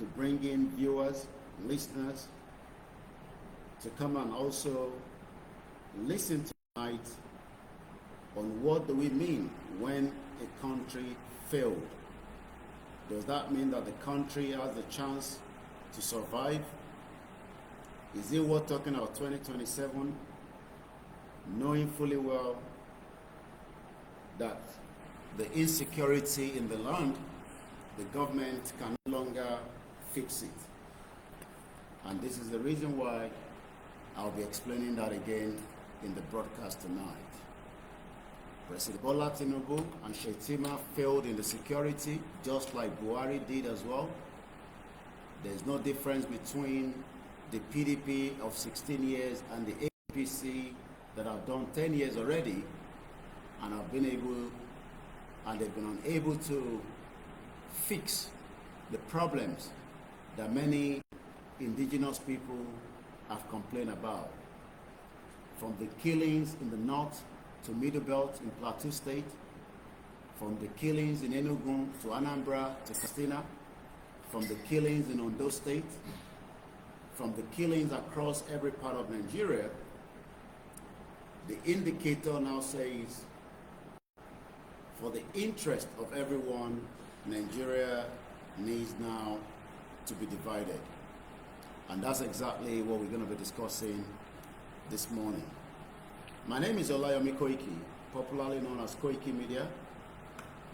to bring in viewers, listeners, to come and also listen tonight on what do we mean when a country failed. Does that mean that the country has the chance to survive? Is it worth talking about 2027, knowing fully well that the insecurity in the land, the government can no longer fix it? And this is the reason why I'll be explaining that again in the broadcast tonight. President Bola Tinubu and Shettima failed in the security, just like Buhari did as well. There's no difference between the PDP of 16 years and the APC that have done 10 years already and they've been unable to fix the problems that many indigenous people have complained about. From the killings in the north to Middle Belt in Plateau State, from the killings in Enugu to Anambra to Katsina, from the killings in Ondo State, from the killings across every part of Nigeria, the indicator now says, for the interest of everyone, Nigeria needs now to be divided. And that's exactly what we're going to be discussing this morning. My name is Olayomi Koiki, popularly known as Koiki Media.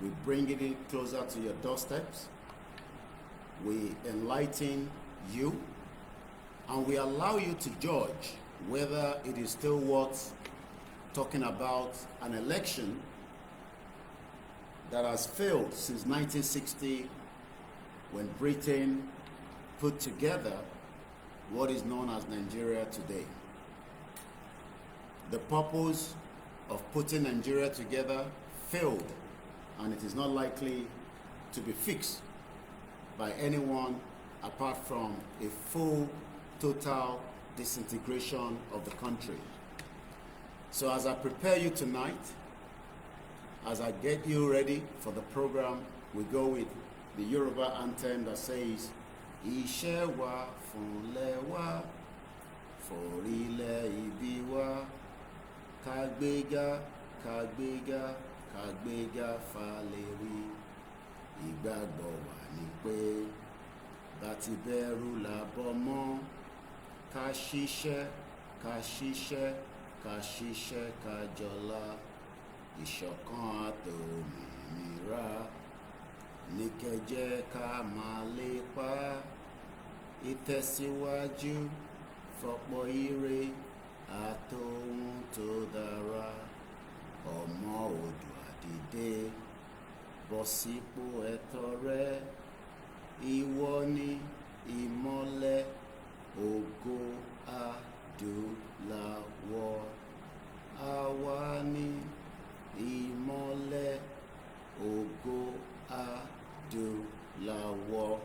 We bring it in closer to your doorsteps. We enlighten you, and we allow you to judge whether it is still worth talking about an election that has failed since 1960, when Britain put together what is known as Nigeria today. The purpose of putting Nigeria together failed, and it is not likely to be fixed by anyone apart from a full, total disintegration of the country. So as I prepare you tonight, as I get you ready for the program, we go with the Yoruba anthem that says, Iṣẹ́ wa fúnlẹ̀ wa, forílẹ̀ ìbí wa, ká gbéga, ká gbéga, ká gbéga fálérí. Ìgbàgbọ́ wa ni pé bá ti bẹ̀rù làbọ̀ mọ́, ká ṣiṣẹ́, ká ṣiṣẹ́, ká ṣiṣẹ́, ká jọlá. Ìṣọ̀kan àtòmìnira ní kẹ́ jẹ́ ká máa lépa. Ìtẹ̀síwájú fọ́pọ̀ ire àtòhun tó dára. Ọmọ Oòduà dìde, bọ́ sípò ẹ̀tọ́ rẹ. Ìwọ ni ìmọ́lẹ̀ ògo adúláwọ̀. Àwa ni ìmọ́lẹ̀ ògo adúláwọ̀.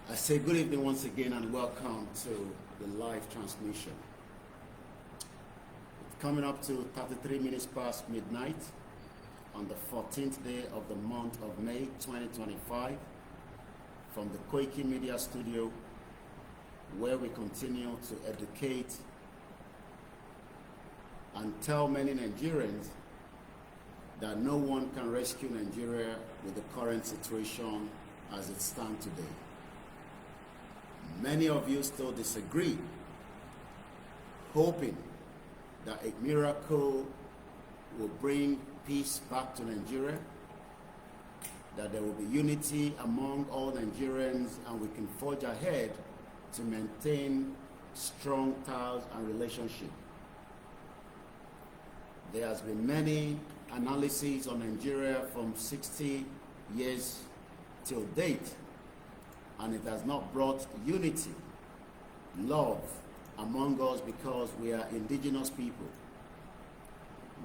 I say good evening once again and welcome to the live transmission. It's coming up to 33 minutes past midnight on the 14th day of the month of May 2025 from the Koiki Media Studio, where we continue to educate and tell many Nigerians that no one can rescue Nigeria with the current situation as it stands today. Many of you still disagree, hoping that a miracle will bring peace back to Nigeria, that there will be unity among all Nigerians, and we can forge ahead to maintain strong ties and relationships. There has been many analyses on Nigeria from 60 years till date, and it has not brought unity, love among us because we are indigenous people.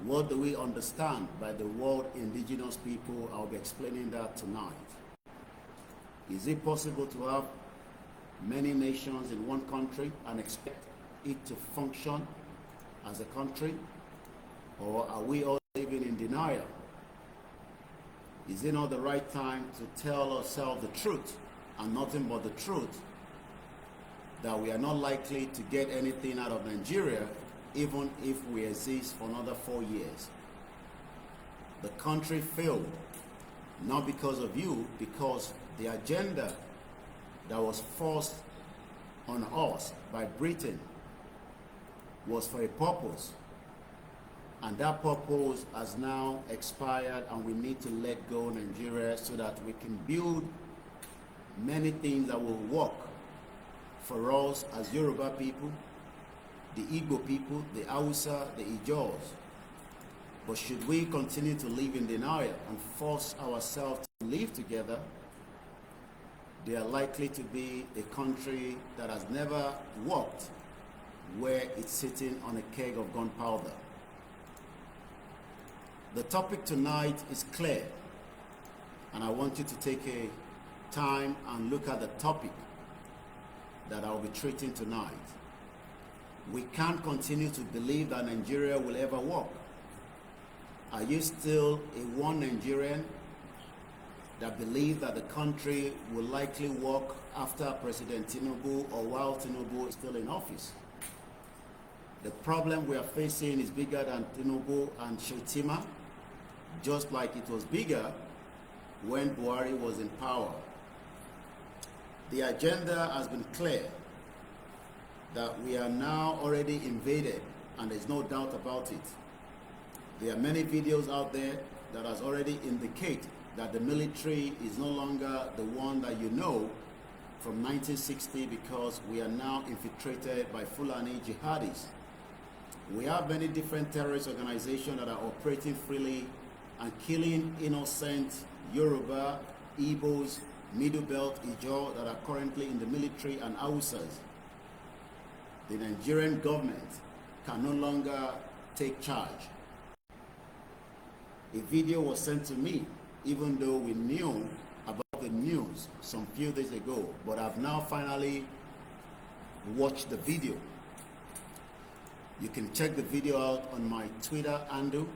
What do we understand by the word indigenous people? I'll be explaining that tonight. Is it possible to have many nations in one country and expect it to function as a country? Or are we all living in denial? Is it not the right time to tell ourselves the truth and nothing but the truth, that we are not likely to get anything out of Nigeria even if we exist for another 4 years? The country failed, not because of you, because the agenda that was forced on us by Britain was for a purpose. And that purpose has now expired, and we need to let go Nigeria so that we can build many things that will work for us as Yoruba people, the Igbo people, the Hausa, the Ijaws. But should we continue to live in denial and force ourselves to live together, they are likely to be a country that has never worked, where it's sitting on a keg of gunpowder. The topic tonight is clear, and I want you to take a time and look at the topic that I'll be treating tonight. We can't continue to believe that Nigeria will ever work. Are you still a one Nigerian that believe that the country will likely work after President Tinubu or while Tinubu is still in office? The problem we are facing is bigger than Tinubu and Shettima, just like it was bigger when Buhari was in power. The agenda has been clear that we are now already invaded, and there's no doubt about it. There are many videos out there that has already indicate that the military is no longer the one that you know from 1960, because we are now infiltrated by Fulani jihadis. We have many different terrorist organizations that are operating freely and killing innocent Yoruba, Igbos, Middle Belt, Ijaw that are currently in the military, and Hausas. The Nigerian government can no longer take charge. A video was sent to me, even though we knew about the news some few days ago, but I've now finally watched the video. You can check the video out on my Twitter handle,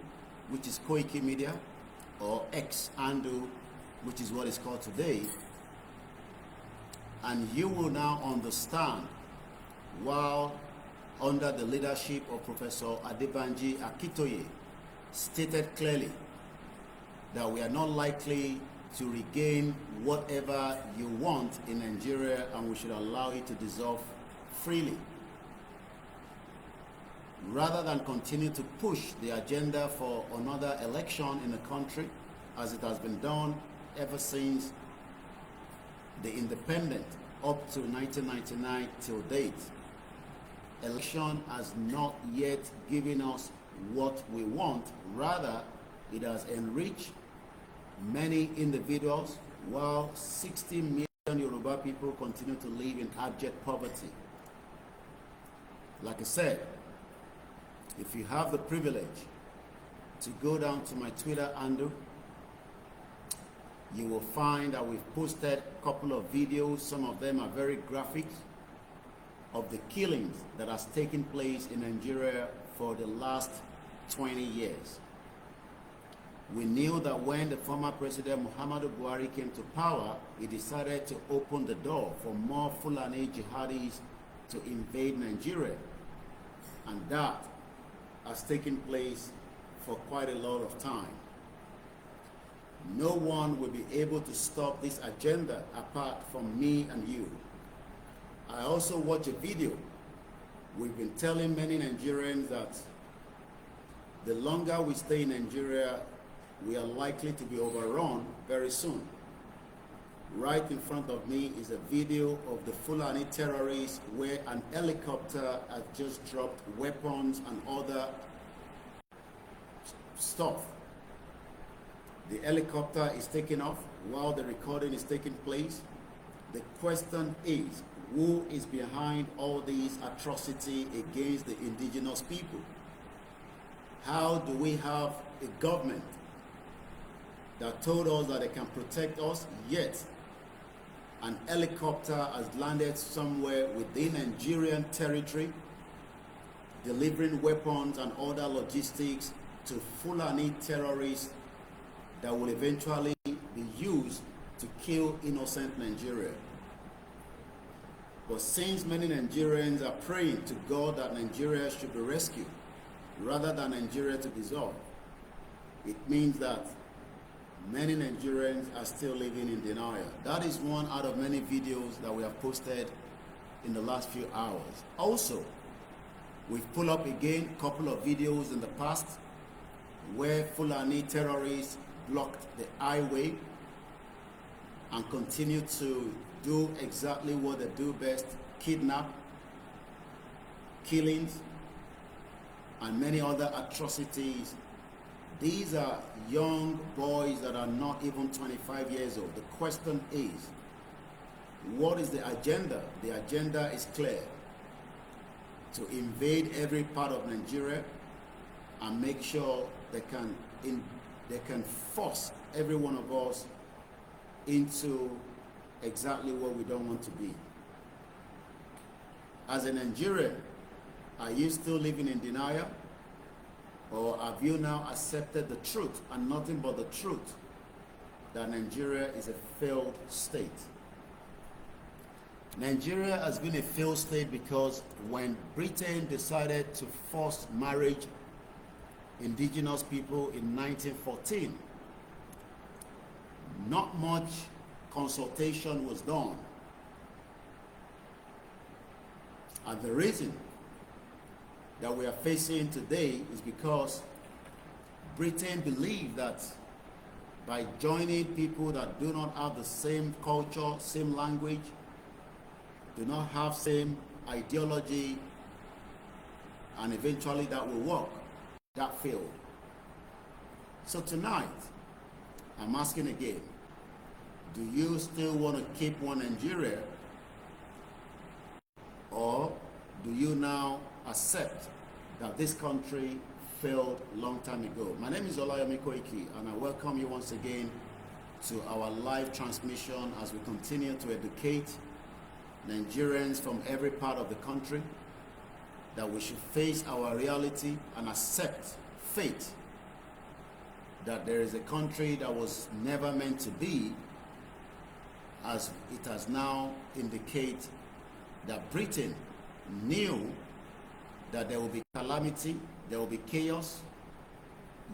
which is Koiki Media, or X handle, which is what it's called today. And you will now understand, while under the leadership of Professor Adebanji Akintoye, stated clearly that we are not likely to regain whatever you want in Nigeria, and we should allow it to dissolve freely. Rather than continue to push the agenda for another election in the country, as it has been done ever since the independence up to 1999 till date. Election has not yet given us what we want. Rather, it has enriched many individuals, while 60 million Yoruba people continue to live in abject poverty. Like I said, if you have the privilege to go down to my Twitter handle, you will find that we've posted a couple of videos. Some of them are very graphic, of the killings that has taken place in Nigeria for the last 20 years. We knew that when the former President Muhammadu Buhari came to power, he decided to open the door for more Fulani jihadis to invade Nigeria. And that has taken place for quite a lot of time. No one will be able to stop this agenda apart from me and you. I also watched a video. We've been telling many Nigerians that the longer we stay in Nigeria, we are likely to be overrun very soon. Right in front of me is a video of the Fulani terrorists, where an helicopter has just dropped weapons and other stuff. The helicopter is taking off while the recording is taking place. The question is, who is behind all these atrocity against the indigenous people? How do we have a government that told us that they can protect us, yet an helicopter has landed somewhere within Nigerian territory, delivering weapons and other logistics to Fulani terrorists that will eventually to kill innocent Nigeria. But since many Nigerians are praying to God that Nigeria should be rescued rather than Nigeria to dissolve, it means that many Nigerians are still living in denial. That is one out of many videos that we have posted in the last few hours. Also, we've pulled up again a couple of videos in the past where Fulani terrorists blocked the highway and continue to do exactly what they do best: kidnap, killings, and many other atrocities. These are young boys that are not even 25 years old. The question is, what is the agenda? The agenda is clear: to invade every part of Nigeria and make sure they can force every one of us into exactly what we don't want to be. As a Nigerian, are you still living in denial? Or have you now accepted the truth, and nothing but the truth, that Nigeria is a failed state? Nigeria has been a failed state because when Britain decided to force marriage indigenous people in 1914, not much consultation was done. And the reason that we are facing today is because Britain believed that by joining people that do not have the same culture, same language, do not have same ideology, and eventually that will work. That failed. So tonight, I'm asking again, do you still want to keep one Nigeria, or do you now accept that this country failed a long time ago? My name is Olayomi Koiki, and I welcome you once again to our live transmission as we continue to educate Nigerians from every part of the country that we should face our reality and accept fate, that there is a country that was never meant to be, as it has now indicated that Britain knew that there will be calamity, there will be chaos,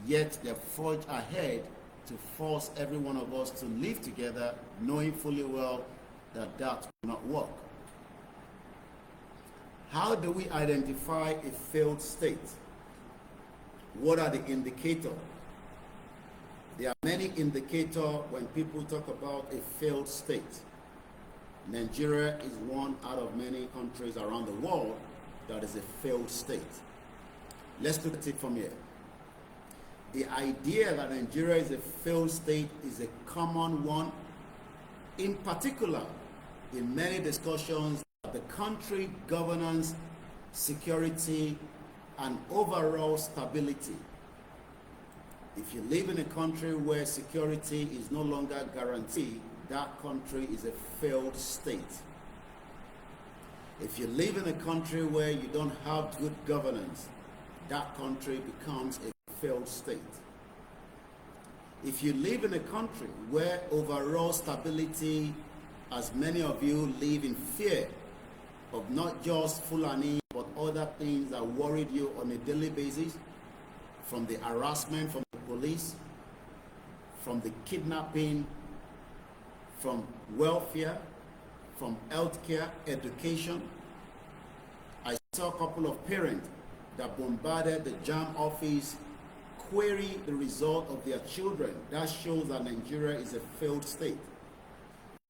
yet they forged ahead to force every one of us to live together, knowing fully well that that will not work. How do we identify a failed state? What are the indicators? There are many indicators when people talk about a failed state. Nigeria is one out of many countries around the world that is a failed state. Let's look at it from here. The idea that Nigeria is a failed state is a common one, in particular in many discussions of the country governance, security, and overall stability. If you live in a country where security is no longer guaranteed, that country is a failed state. If you live in a country where you don't have good governance, that country becomes a failed state. If you live in a country where overall stability, as many of you live in fear of not just Fulani, but other things that worried you on a daily basis, from the harassment from the police, from the kidnapping, from welfare, from healthcare, education. I saw a couple of parents that bombarded the JAM office, query the result of their children. That shows that Nigeria is a failed state.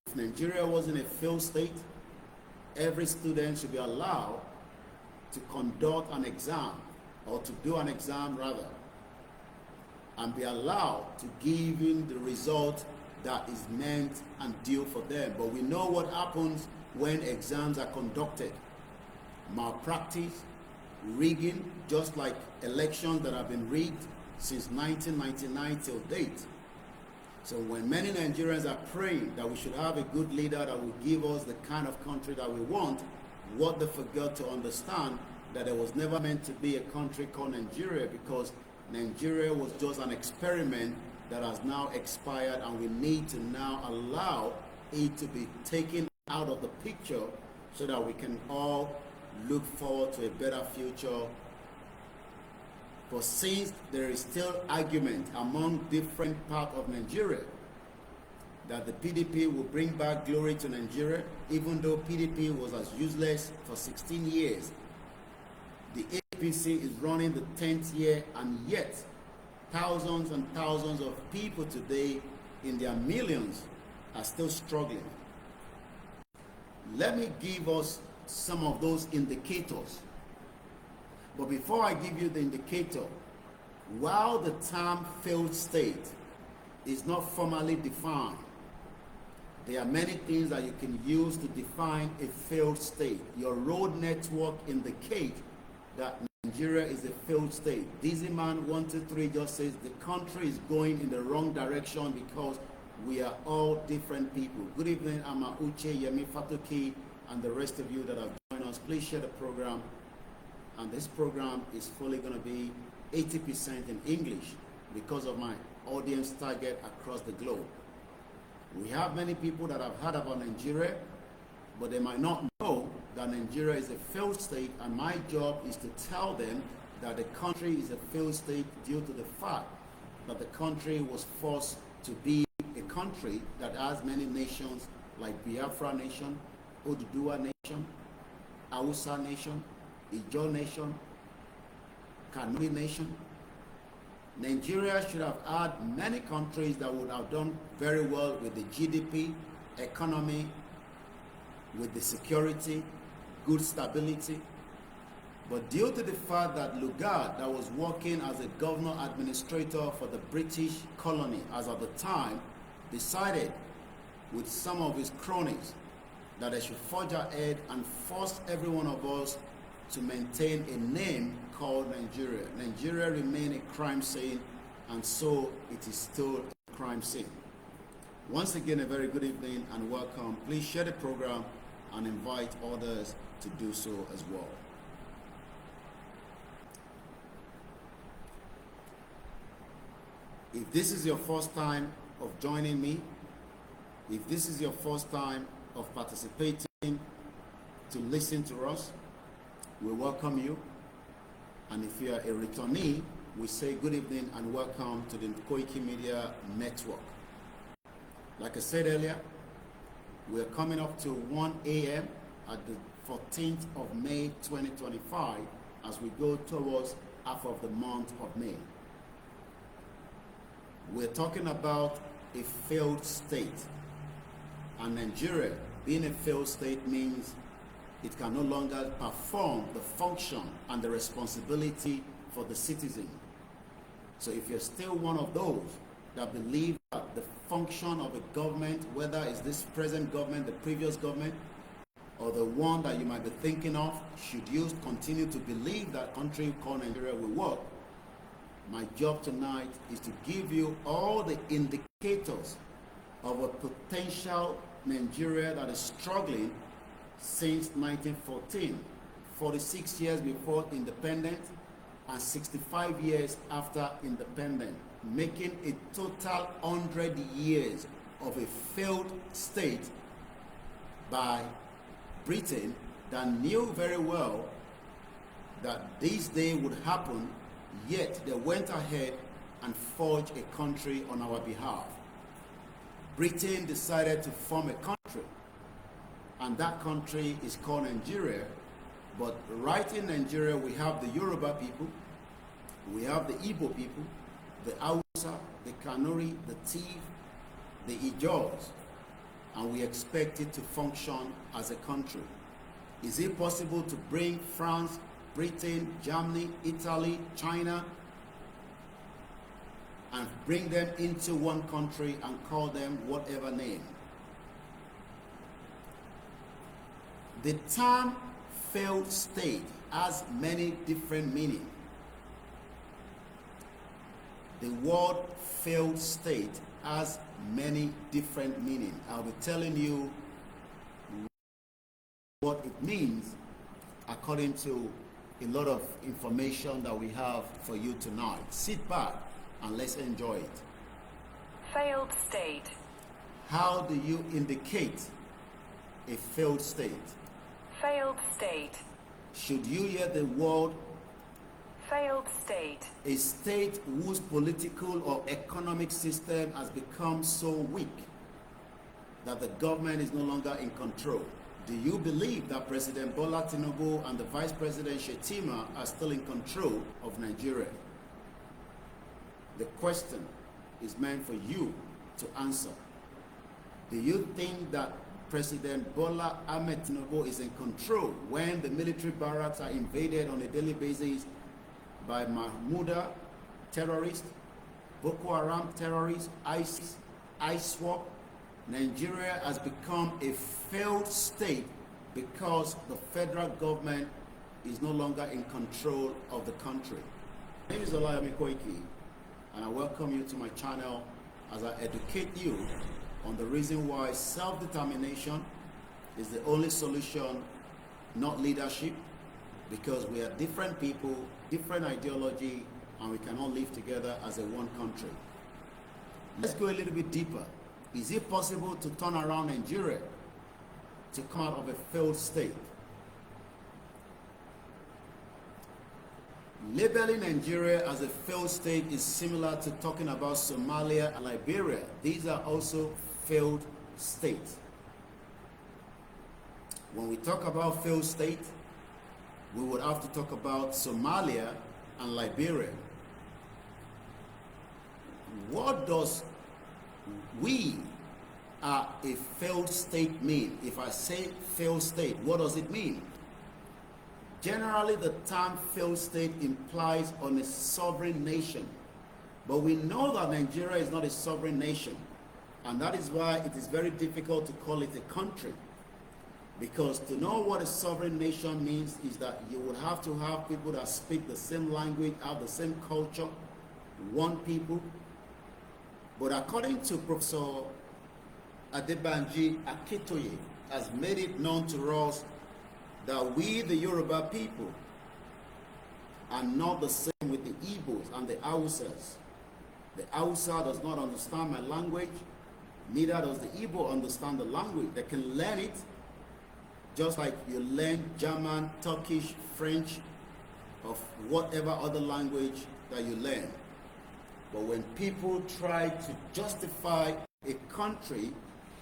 If Nigeria wasn't a failed state, every student should be allowed to conduct an exam, or to do an exam rather, and be allowed to give in the result that is meant and due for them. But we know what happens when exams are conducted. Malpractice, rigging, just like elections that have been rigged since 1999 till date. So when many Nigerians are praying that we should have a good leader that will give us the kind of country that we want, what they forgot to understand that there was never meant to be a country called Nigeria, because Nigeria was just an experiment that has now expired, and we need to now allow it to be taken out of the picture so that we can all look forward to a better future. For since there is still argument among different parts of Nigeria that the PDP will bring back glory to Nigeria, even though PDP was as useless for 16 years. The APC is running the 10th year, and yet thousands and thousands of people today in their millions are still struggling. Let me give us some of those indicators. But before I give you the indicator, while the term failed state is not formally defined, there are many things that you can use to define a failed state. Your road network indicates that Nigeria is a failed state. Dizzy Man 123 just says the country is going in the wrong direction because we are all different people. Good evening, Ama Uche, Yemi Fatuki, and the rest of you that have joined us. Please share the program. And this program is fully going to be 80% in English because of my audience target across the globe. We have many people that have heard about Nigeria, but they might not know that Nigeria is a failed state, and my job is to tell them that the country is a failed state due to the fact that the country was forced to be a country that has many nations like Biafra Nation, Oduduwa Nation, Hausa Nation, Ijaw Nation, Kanuri Nation. Nigeria should have had many countries that would have done very well with the GDP, economy, with the security, good stability. But due to the fact that Lugard, that was working as a governor administrator for the British colony as at the time, decided with some of his cronies that they should forge ahead and force every one of us to maintain a name called Nigeria. Nigeria remained a crime scene, and so it is still a crime scene. Once again, a very good evening and welcome. Please share the program and invite others to do so as well. If this is your first time of joining me, if this is your first time of participating to listen to us, we welcome you. And if you are a returnee, we say good evening and welcome to the Koiki Media Network. Like I said earlier, we are coming up to 1 a.m. at the 14th of May 2025 as we go towards half of the month of May. We're talking about a failed state. And Nigeria being a failed state means it can no longer perform the function and the responsibility for the citizen. So if you're still one of those that believe that the function of a government, whether it's this present government, the previous government, or the one that you might be thinking of, should you continue to believe that country called Nigeria will work, my job tonight is to give you all the indicators of a potential Nigeria that is struggling since 1914, 46 years before independence and 65 years after independence, making a total 100 years of a failed state by Britain that knew very well that this day would happen, yet they went ahead and forged a country on our behalf. Britain decided to form a country, and that country is called Nigeria. But right in Nigeria, we have the Yoruba people, we have the Igbo people, the Hausa, the Kanuri, the Tiv, the Ijaws, and we expect it to function as a country. Is it possible to bring France, Britain, Germany, Italy, China, and bring them into one country and call them whatever name? The term failed state has many different meanings. The word failed state has many different meanings. I'll be telling you what it means according to a lot of information that we have for you tonight. Sit back and let's enjoy it. Failed state. How do you indicate a failed state? Failed state. Should you hear the word Failed state. a state whose political or economic system has become so weak that the government is no longer in control? Do you believe that President Bola Tinubu and the Vice President Shettima are still in control of Nigeria? The question is meant for you to answer. Do you think that President Bola Ahmed Tinubu is in control when the military barracks are invaded on a daily basis by Mahmuda terrorists, Boko Haram terrorists, ISIS, ISWAP? Nigeria has become a failed state because the federal government is no longer in control of the country. My name is Olayemi Koiki, and I welcome you to my channel as I educate you on the reason why self-determination is the only solution, not leadership, because we are different people, different ideology, and we cannot live together as a one country. Let's go a little bit deeper. Is it possible to turn around Nigeria to come out of a failed state? Labeling Nigeria as a failed state is similar to talking about Somalia and Liberia. These are also failed states. When we talk about failed state, we would have to talk about Somalia and Liberia. What does "we are a failed state" mean? If I say failed state, what does it mean? Generally, the term failed state implies on a sovereign nation. But we know that Nigeria is not a sovereign nation. And that is why it is very difficult to call it a country. Because to know what a sovereign nation means is that you would have to have people that speak the same language, have the same culture, one people. But according to Professor Adebanji Akintoye, has made it known to us that we, the Yoruba people, are not the same with the Igbos and the Hausas. The Hausa does not understand my language, neither does the Igbo understand the language. They can learn it just like you learn German, Turkish, French, of whatever other language that you learn. But when people try to justify a country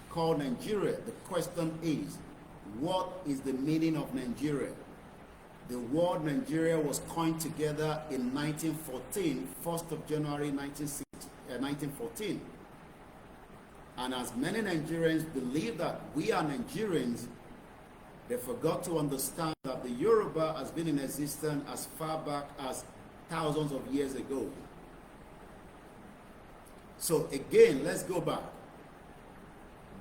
called Nigeria, the question is, what is the meaning of Nigeria? The word Nigeria was coined together in 1914, 1st of January 1914. And as many Nigerians believe that we are Nigerians, they forgot to understand that the Yoruba has been in existence as far back as thousands of years ago. So again, let's go back.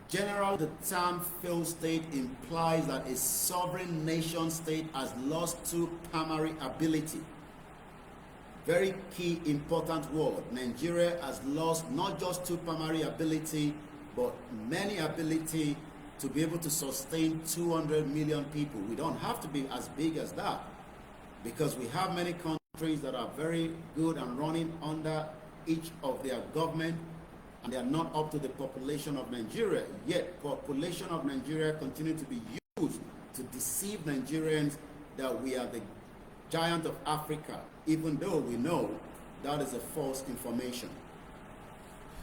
Generally, the term failed state implies that a sovereign nation state has lost two primary ability. Very key, important word. Nigeria has lost not just two primary ability, but many ability to be able to sustain 200 million people. We don't have to be as big as that, because we have many countries that are very good and running under each of their government, and they are not up to the population of Nigeria. Yet, population of Nigeria continue to be used to deceive Nigerians that we are the giant of Africa, even though we know that is a false information.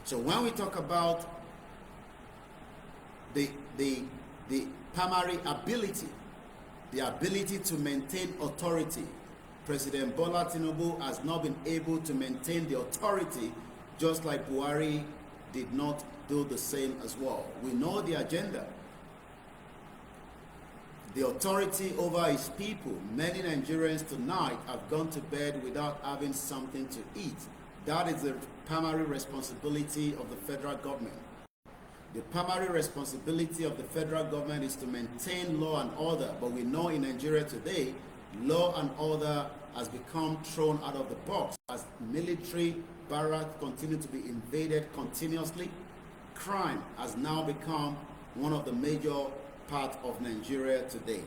So when we talk about the primary ability, the ability to maintain authority, President Bola Tinubu has not been able to maintain the authority, just like Buhari did not do the same as well. We know the agenda. The authority over his people. Many Nigerians tonight have gone to bed without having something to eat. That is the primary responsibility of the federal government. The primary responsibility of the federal government is to maintain law and order. But we know in Nigeria today, law and order has become thrown out of the box as military barracks continue to be invaded continuously. Crime has now become one of the major parts of Nigeria today.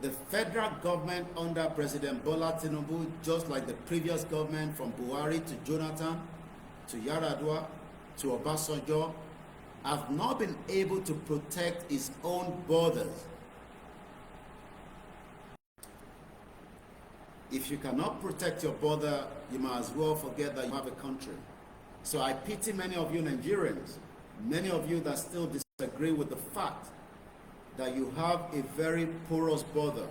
The federal government under President Bola Tinubu, just like the previous government from Buhari to Jonathan, to Yar'Adua, to Obasanjo, have not been able to protect its own borders. If you cannot protect your border, you might as well forget that you have a country. So I pity many of you Nigerians, many of you that still disagree with the fact that you have a very porous border.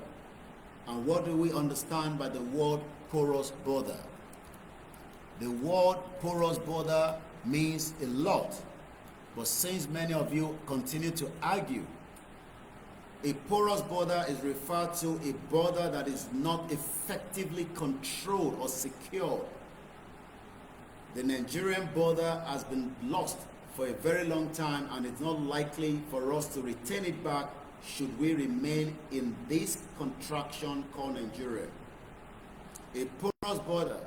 And what do we understand by the word porous border? The word porous border means a lot, but since many of you continue to argue, a porous border is referred to a border that is not effectively controlled or secured. The Nigerian border has been lost for a very long time, and it's not likely for us to retain it back should we remain in this contraction called Nigeria. A porous border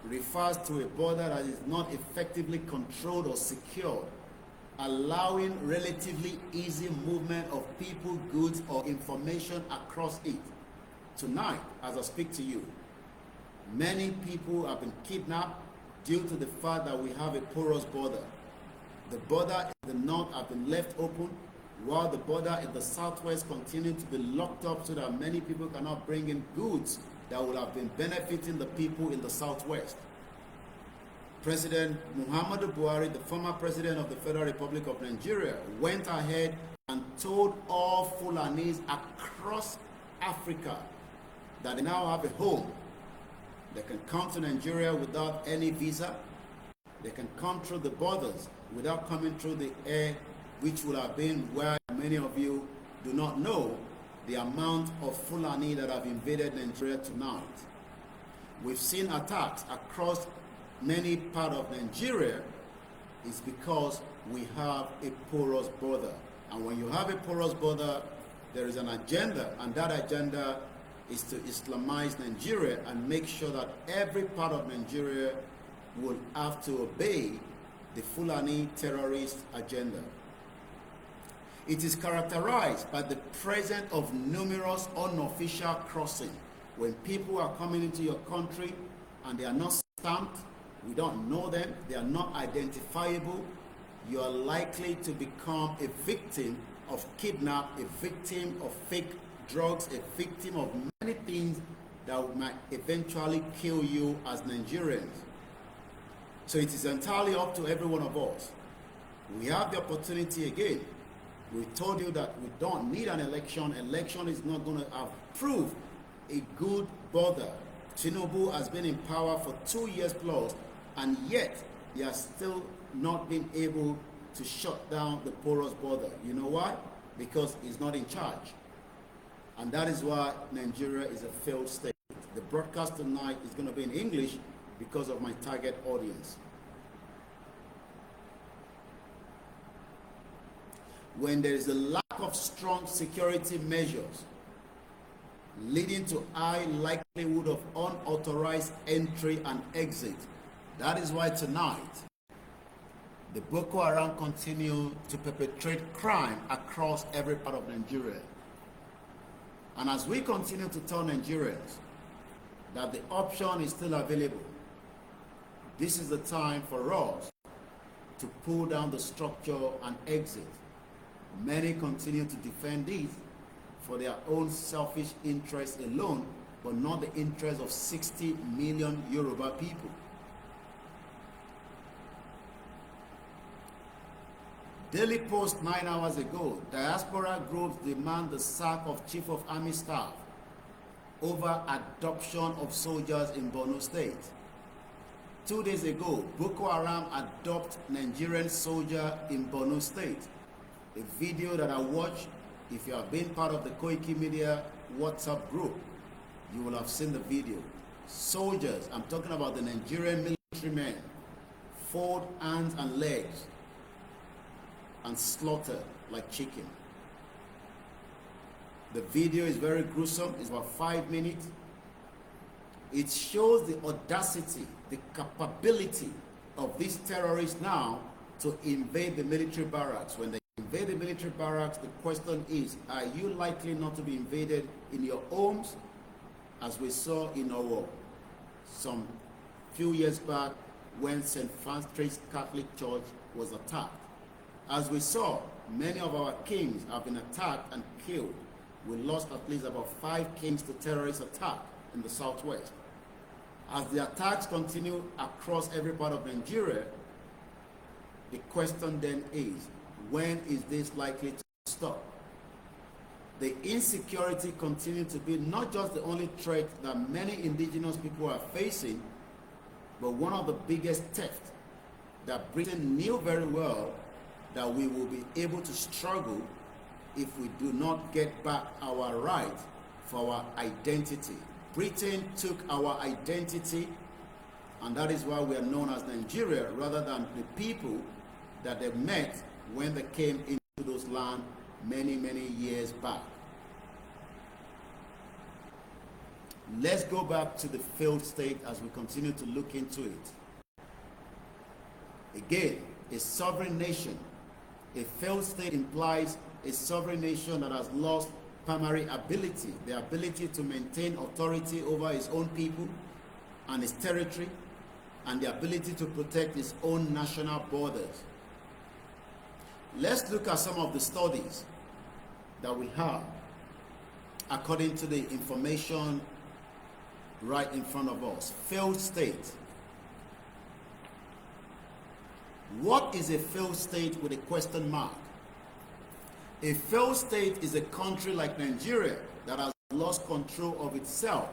refers to a border that is not effectively controlled or secured, allowing relatively easy movement of people, goods, or information across it. Tonight, as I speak to you, many people have been kidnapped due to the fact that we have a porous border. The border in the north have been left open, while the border in the southwest continue to be locked up so that many people cannot bring in goods that would have been benefiting the people in the southwest. President Muhammadu Buhari, the former president of the Federal Republic of Nigeria, went ahead and told all Fulanis across Africa that they now have a home. They can come to Nigeria without any visa. They can come through the borders without coming through the air, which would have been where many of you do not know the amount of Fulani that have invaded Nigeria tonight. We've seen attacks across many parts of Nigeria. Is because we have a porous border. And when you have a porous border, there is an agenda, and that agenda is to Islamize Nigeria and make sure that every part of Nigeria will have to obey the Fulani terrorist agenda. It is characterized by the presence of numerous unofficial crossings. When people are coming into your country and they are not stamped, we don't know them, they are not identifiable, you are likely to become a victim of kidnap, a victim of fake drugs, a victim of many things that might eventually kill you as Nigerians. So it is entirely up to every one of us. We have the opportunity again. We told you that we don't need an election. Election is not going to approve a good border. Tinubu has been in power for 2 years plus, and yet he has still not been able to shut down the porous border. You know why? Because he's not in charge. And that is why Nigeria is a failed state. The broadcast tonight is going to be in English because of my target audience. When there is a lack of strong security measures leading to high likelihood of unauthorized entry and exit, that is why tonight the Boko Haram continue to perpetrate crime across every part of Nigeria. And as we continue to tell Nigerians that the option is still available, this is the time for us to pull down the structure and exit. Many continue to defend this for their own selfish interests alone, but not the interests of 60 million Yoruba people. Daily Post 9 hours ago, diaspora groups demand the sack of Chief of Army Staff over adoption of soldiers in Borno State. 2 days ago, Boko Haram adopt Nigerian soldier in Borno State. A video that I watched, if you have been part of the Koiki Media WhatsApp group, you will have seen the video. Soldiers, I'm talking about the Nigerian military men, fold hands and legs and slaughter like chicken. The video is very gruesome. It's about 5 minutes. It shows the audacity, the capability of these terrorists now to invade the military barracks when they invade the military barracks, the question is, are you likely not to be invaded in your homes, as we saw in our some few years back when St. Francis Catholic Church was attacked? As we saw, many of our kings have been attacked and killed. We lost at least about 5 kings to terrorist attack in the southwest. As the attacks continue across every part of Nigeria, the question then is, when is this likely to stop? The insecurity continues to be not just the only threat that many indigenous people are facing, but one of the biggest thefts that Britain knew very well that we will be able to struggle if we do not get back our right for our identity. Britain took our identity, and that is why we are known as Nigeria rather than the people that they met when they came into those lands many, many years back. Let's go back to the failed state as we continue to look into it. Again, a sovereign nation. A failed state implies a sovereign nation that has lost primary ability, the ability to maintain authority over its own people and its territory, and the ability to protect its own national borders. Let's look at some of the studies that we have according to the information right in front of us. Failed state. What is a failed state with a question mark? A failed state is a country like Nigeria that has lost control of itself.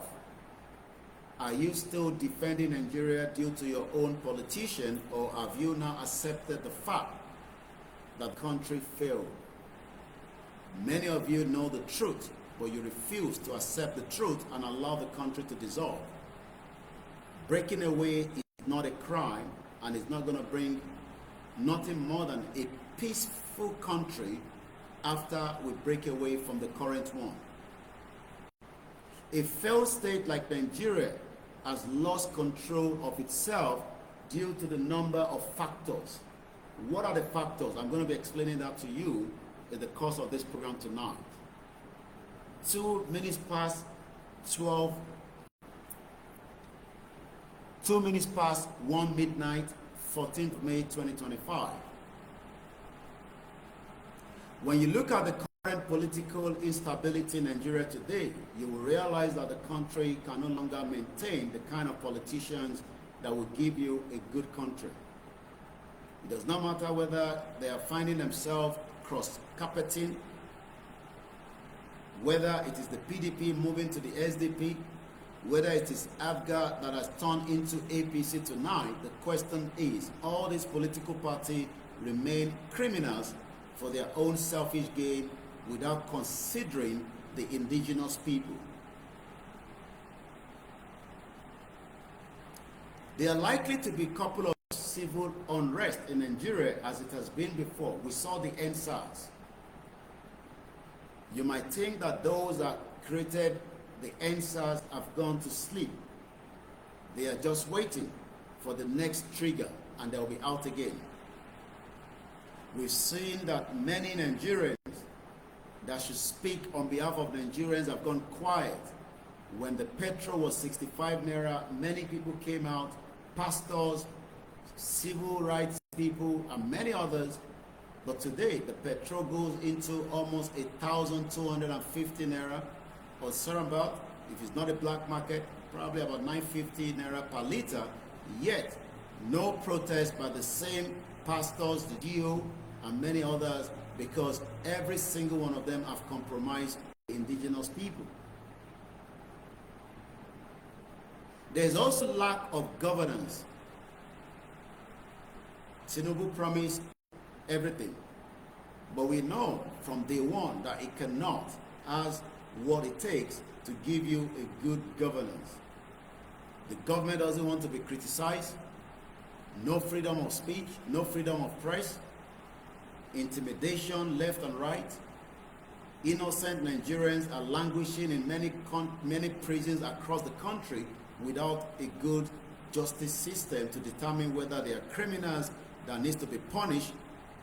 Are you still defending Nigeria due to your own politician, or have you now accepted the fact that the country failed? Many of you know the truth, but you refuse to accept the truth and allow the country to dissolve. Breaking away is not a crime, and it's not going to bring nothing more than a peaceful country after we break away from the current one. A failed state like Nigeria has lost control of itself due to the number of factors. What are the factors? I'm going to be explaining that to you in the course of this program tonight. 2 minutes past 12, 2 minutes past 1 midnight, 14th May 2025. When you look at the current political instability in Nigeria today, you will realize that the country can no longer maintain the kind of politicians that will give you a good country. It does not matter whether they are finding themselves cross-carpeting, whether it is the PDP moving to the SDP, whether it is AFGA that has turned into APC tonight. The question is, all these political parties remain criminals for their own selfish gain without considering the indigenous people. There are likely to be a couple of civil unrest in Nigeria as it has been before. We saw the NSAS. You might think that those that created the NSAS have gone to sleep. They are just waiting for the next trigger and they'll be out again. We've seen that many Nigerians that should speak on behalf of Nigerians have gone quiet. When the petrol was 65 naira, many people came out, pastors, civil rights people, and many others. But today, the petrol goes into almost 1,250 naira or thereabout. If it's not a black market, probably about 950 naira per liter. Yet, no protest by the same pastors, the GO, and many others, because every single one of them have compromised the indigenous people. There's also lack of governance. Tinubu promised everything, but we know from day one that it cannot has what it takes to give you a good governance. The government doesn't want to be criticized, no freedom of speech, no freedom of press, intimidation left and right. Innocent Nigerians are languishing in many prisons across the country without a good justice system to determine whether they are criminals that needs to be punished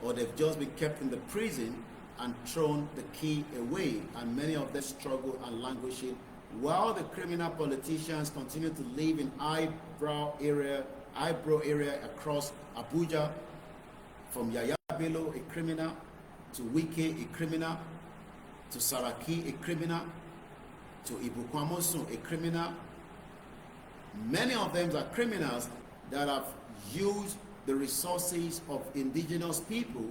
or they've just been kept in the prison and thrown the key away, and many of them struggle and languishing, while the criminal politicians continue to live in eyebrow area across Abuja, from Yaya Bello, a criminal, to Wike, a criminal, to Saraki, a criminal, to Ibukwamosu, a criminal. Many of them are criminals that have used the resources of indigenous people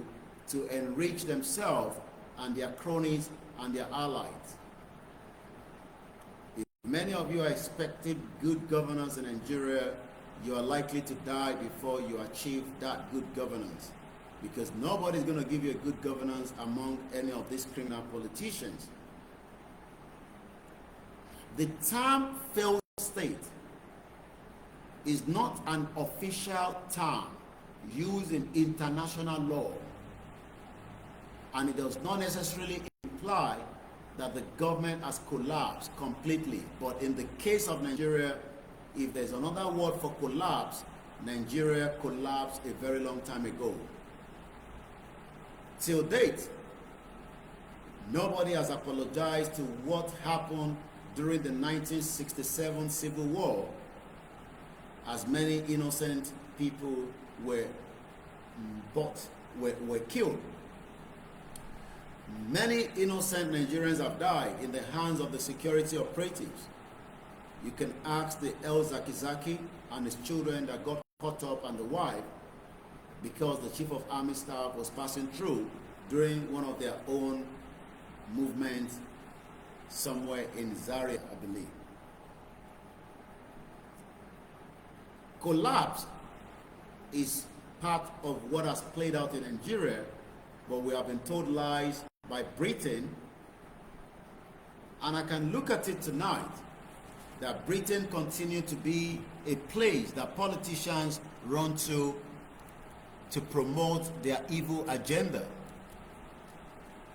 to enrich themselves and their cronies and their allies. If many of you are expecting good governance in Nigeria, you are likely to die before you achieve that good governance, because nobody is going to give you a good governance among any of these criminal politicians. The term failed state is not an official term used in international law, and it does not necessarily imply that the government has collapsed completely. But in the case of Nigeria, if there's another word for collapse, Nigeria collapsed a very long time ago. Till date, nobody has apologized to what happened during the 1967 Civil War, as many innocent people were killed. Many innocent Nigerians have died in the hands of the security operatives. You can ask the El Zakizaki and his children that got caught up, and the wife, because the chief of army staff was passing through during one of their own movements somewhere in Zaria, I believe. Collapse is part of what has played out in Nigeria, but we have been told lies by Britain, and I can look at it tonight that Britain continued to be a place that politicians run to promote their evil agenda.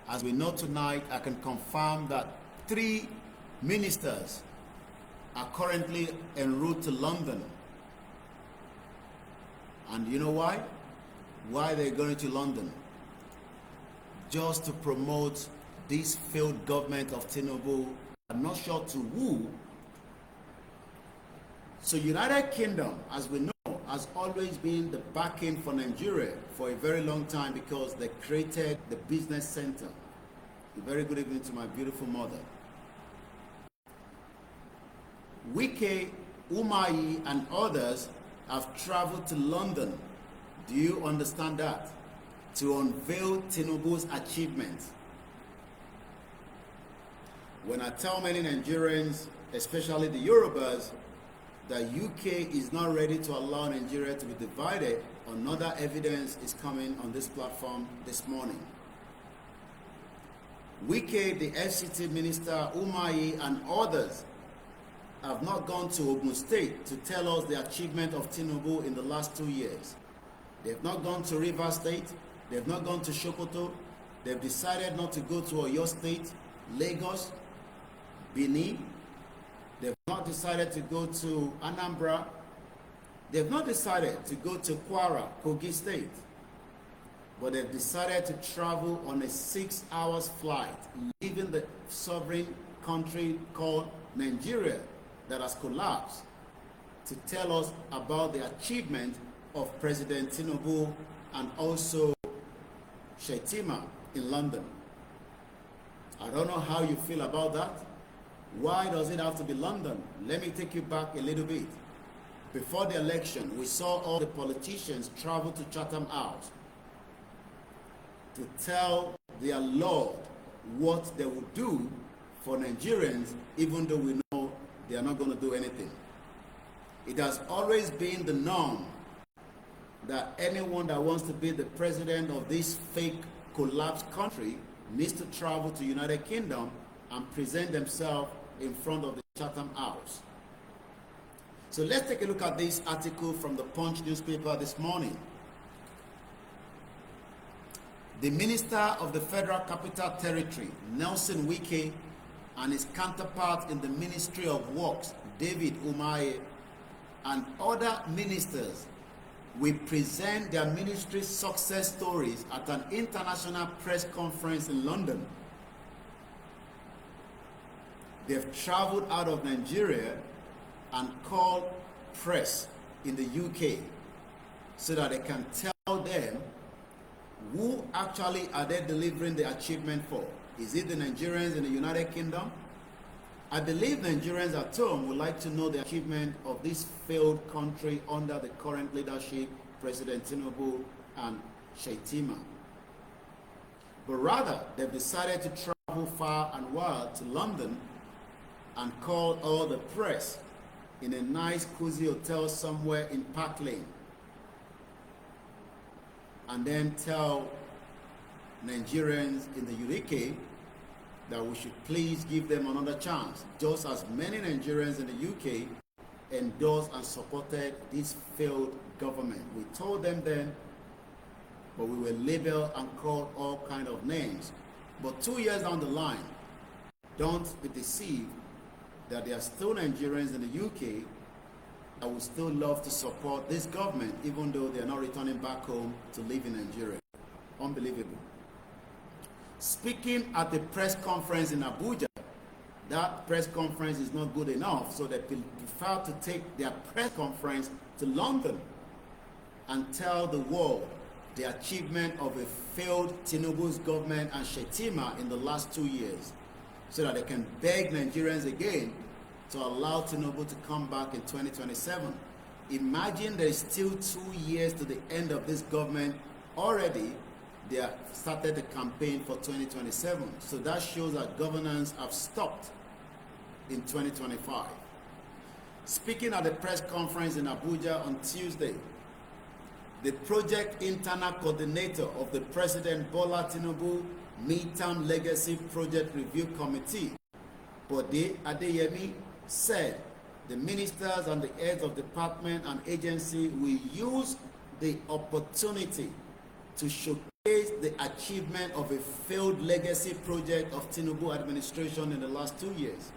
As we know tonight, I can confirm that 3 ministers are currently en route to London. And you know why? Why they're going to London? Just to promote this failed government of Tinubu. I'm not sure to who. So United Kingdom, as we know, has always been the backing for Nigeria for a very long time, because they created the business center. A very good evening to my beautiful mother. Wike, Umahi, and others have traveled to London. Do you understand that? To unveil Tinubu's achievements. When I tell many Nigerians, especially the Yorubas, that UK is not ready to allow Nigeria to be divided, another evidence is coming on this platform this morning. Wike, the FCT minister, Umahi, and others have not gone to Ogun State to tell us the achievement of Tinubu in the last 2 years. They've not gone to Rivers State. They've not gone to Sokoto. They've decided not to go to Oyo State, Lagos, Benin. They've not decided to go to Anambra. They've not decided to go to Kwara, Kogi State. But they've decided to travel on a 6-hour flight, leaving the sovereign country called Nigeria that has collapsed, to tell us about the achievement of President Tinubu and also Shettima in London. I don't know how you feel about that. Why does it have to be London? Let me take you back a little bit. Before the election, we saw all the politicians travel to Chatham House to tell their Lord what they would do for Nigerians, even though we know they are not going to do anything. It has always been the norm that anyone that wants to be the president of this fake collapsed country needs to travel to United Kingdom and present themselves in front of the Chatham House. So let's take a look at this article from the Punch newspaper this morning. The Minister of the Federal Capital Territory, Nelson Wike, and his counterpart in the Ministry of Works, David Umahi, and other ministers will present their ministry's success stories at an international press conference in London. They've traveled out of Nigeria and called press in the UK so that they can tell them who actually are they delivering the achievement for. Is it the Nigerians in the United Kingdom? I believe Nigerians at home would like to know the achievement of this failed country under the current leadership, President Tinubu and Shettima. But rather, they've decided to travel far and wide to London and call all the press in a nice, cozy hotel somewhere in Park Lane, and then tell Nigerians in the UK that we should please give them another chance, just as many Nigerians in the UK endorsed and supported this failed government. We told them then, but we were labeled and called all kinds of names. But 2 years down the line, don't be deceived that there are still Nigerians in the UK that would still love to support this government, even though they are not returning back home to live in Nigeria. Unbelievable. Speaking at the press conference in Abuja, that press conference is not good enough, so they prefer to take their press conference to London and tell the world the achievement of a failed Tinubu's government and Shettima in the last 2 years, so that they can beg Nigerians again to allow Tinubu to come back in 2027. Imagine there is still 2 years to the end of this government. Already, they have started the campaign for 2027. So that shows that governance have stopped in 2025. Speaking at the press conference in Abuja on Tuesday, the project internal coordinator of the President Bola Tinubu Midterm Legacy Project Review Committee, Bode Adeyemi, said the ministers and the heads of department and agency will use the opportunity to showcase the achievement of a failed legacy project of Tinubu administration in the last 2 years.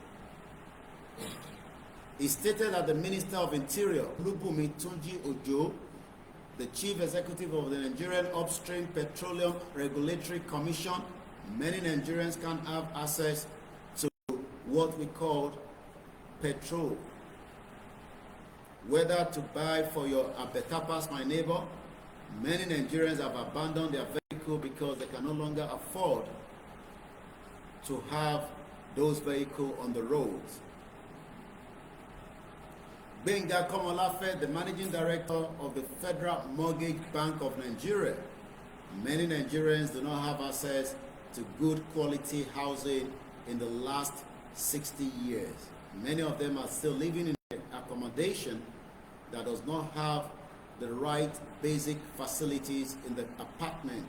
He stated that the Minister of Interior, Olubunmi Tunji Ojo, the Chief Executive of the Nigerian Upstream Petroleum Regulatory Commission, many Nigerians can have access to what we call petrol. Whether to buy for your Abetapas, my neighbor, many Nigerians have abandoned their vehicle because they can no longer afford to have those vehicles on the roads. Benga Komolafe, the managing director of the Federal Mortgage Bank of Nigeria, many Nigerians do not have access to good quality housing in the last 60 years. Many of them are still living in accommodation that does not have the right basic facilities in the apartment.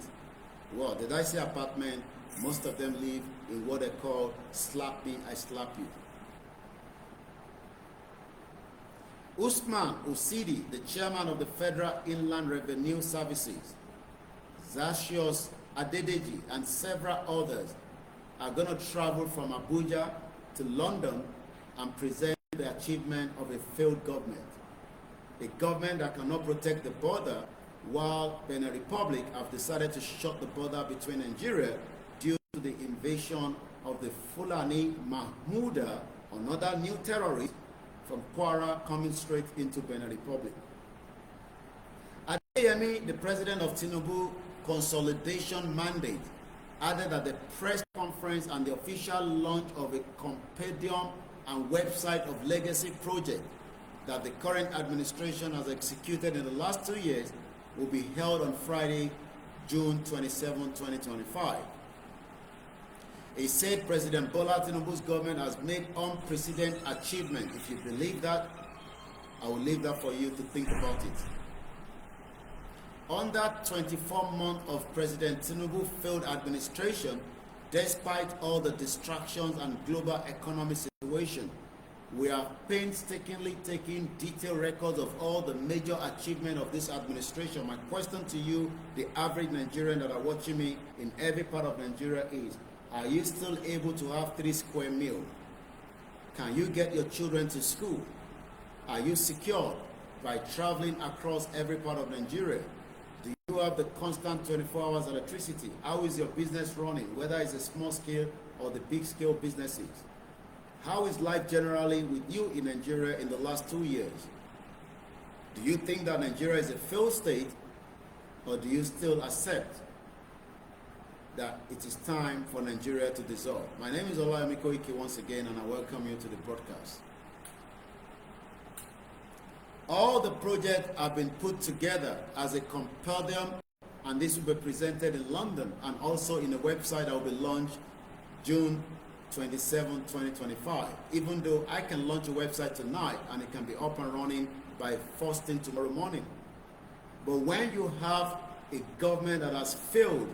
Well, did I say apartment? Most of them live in what they call slap me, I slap you. Usman Osidi, the chairman of the Federal Inland Revenue Services, Zacius Adedeji, and several others are going to travel from Abuja to London and present the achievement of a failed government. A government that cannot protect the border, while Benin Republic have decided to shut the border between Nigeria due to the invasion of the Fulani Mahmuda, another new terrorist from Kwara coming straight into Benin Republic. Adeyemi, the president of Tinubu consolidation mandate, added that the press conference and the official launch of a compendium and website of legacy project that the current administration has executed in the last 2 years will be held on Friday, June 27, 2025. He said President Bola Tinubu's government has made unprecedented achievement. If you believe that, I will leave that for you to think about it. Under 24 months of President Tinubu's failed administration, despite all the distractions and global economic situation, we are painstakingly taking detailed records of all the major achievements of this administration. My question to you, the average Nigerian that are watching me in every part of Nigeria is, are you still able to have 3 square meals? Can you get your children to school? Are you secured? by traveling across every part of Nigeria? Do you have the constant 24 hours electricity? How is your business running, whether it's a small scale or the big scale businesses? How is life generally with you in Nigeria in the last 2 years? Do you think that Nigeria is a failed state, or do you still accept that it is time for Nigeria to dissolve? My name is Olayemi Koiki once again, and I welcome you to the broadcast. All the projects have been put together as a compendium, and this will be presented in London and also in a website that will be launched June 27, 2025. Even though I can launch a website tonight and it can be up and running by first thing tomorrow morning. But when you have a government that has failed,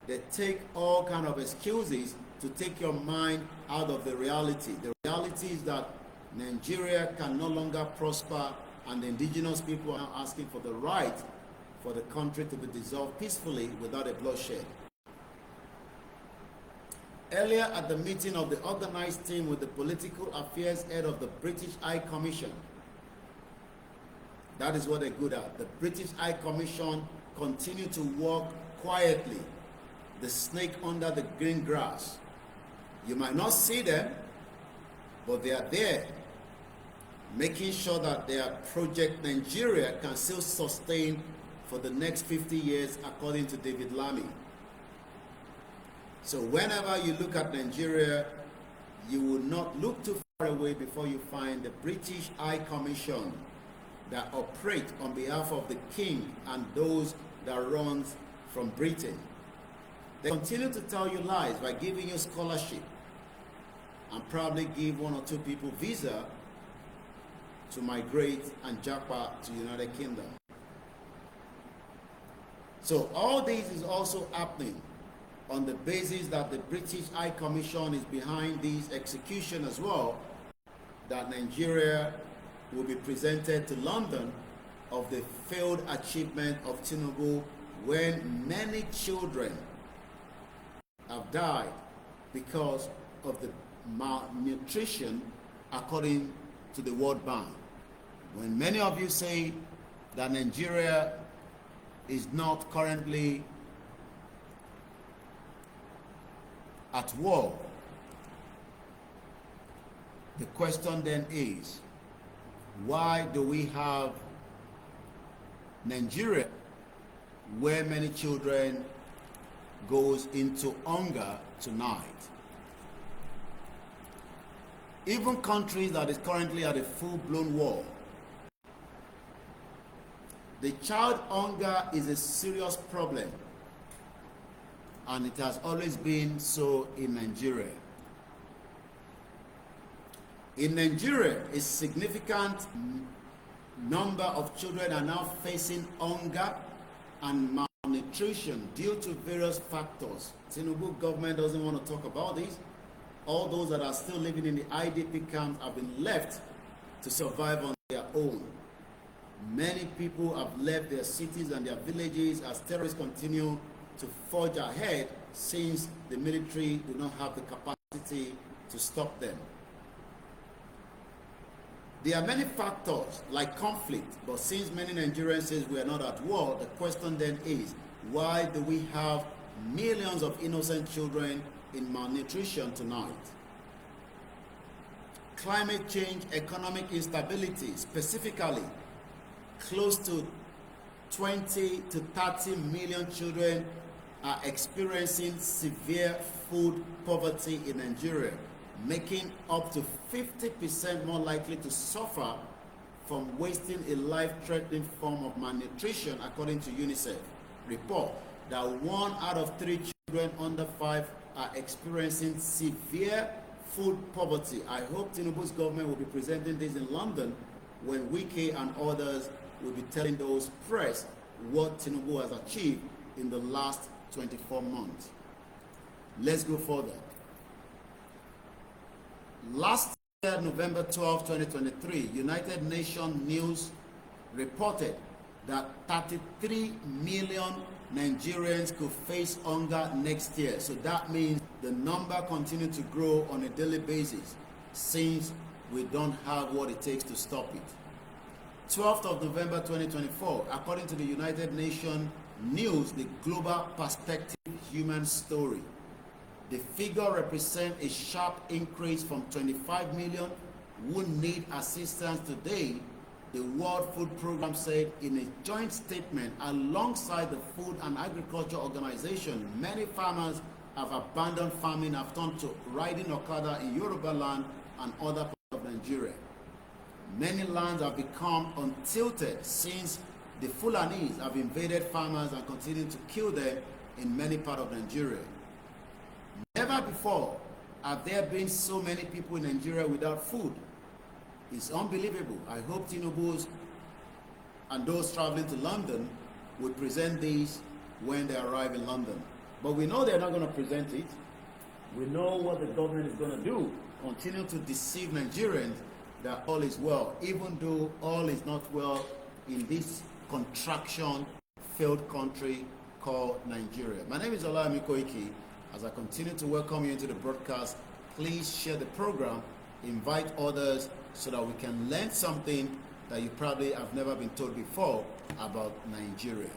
they take all kind of excuses to take your mind out of the reality. The reality is that Nigeria can no longer prosper, and the indigenous people are asking for the right for the country to be dissolved peacefully without a bloodshed. Earlier at the meeting of the organized team with the political affairs head of the British High Commission, that is what they're good at. The British High Commission continue to work quietly, the snake under the green grass. You might not see them, but they are there, making sure that their project Nigeria can still sustain for the next 50 years, according to David Lammy. So whenever you look at Nigeria, you will not look too far away before you find the British High Commission that operate on behalf of the king and those that runs from Britain. They continue to tell you lies by giving you scholarship and probably give 1 or 2 people visa to migrate and japa to the United Kingdom. So all this is also happening on the basis that the British High Commission is behind this execution as well, that Nigeria will be presented to London of the failed achievement of Tinubu, when many children have died because of the malnutrition, according to the World Bank. When many of you say that Nigeria is not currently at war, the question then is, why do we have Nigeria where many children goes into hunger tonight? Even countries that is currently at a full-blown war, the child hunger is a serious problem, and it has always been so in Nigeria. In Nigeria, a significant number of children are now facing hunger and malnutrition due to various factors. Tinubu government doesn't want to talk about this. All those that are still living in the IDP camps have been left to survive on their own. Many people have left their cities and their villages as terrorists continue to forge ahead, since the military do not have the capacity to stop them. There are many factors like conflict, but since many Nigerians say we are not at war, the question then is, why do we have millions of innocent children in malnutrition tonight? Climate change, economic instability, specifically, close to 20 to 30 million children are experiencing severe food poverty in Nigeria, making up to 50% more likely to suffer from wasting a life-threatening form of malnutrition, according to UNICEF report that 1 out of 3 children under 5 are experiencing severe food poverty. I hope Tinubu's government will be presenting this in London, when Wike and others will be telling those press what Tinubu has achieved in the last 24 months. Let's go further. Last year, November 12, 2023, United Nations News reported that 33 million Nigerians could face hunger next year. So that means the number continues to grow on a daily basis, since we don't have what it takes to stop it. 12th of November 2024, according to the United Nations News, the Global Perspective Human Story. The figure represents a sharp increase from 25 million who need assistance today, the World Food Programme said in a joint statement. Alongside the Food and Agriculture Organization, many farmers have abandoned farming, have turned to riding Okada in Yoruba land and other parts of Nigeria. Many lands have become untilted since the Fulanis have invaded farmers and continue to kill them in many parts of Nigeria. Never before have there been so many people in Nigeria without food. It's unbelievable. I hope Tinubu's and those traveling to London will present these when they arrive in London. But we know they're not going to present it. We know what the government is going to do. Continue to deceive Nigerians that all is well, even though all is not well in this contraction failed country called Nigeria. My name is Olawumi Koiki. As I continue to welcome you into the broadcast, please share the program, invite others so that we can learn something that you probably have never been told before about Nigeria.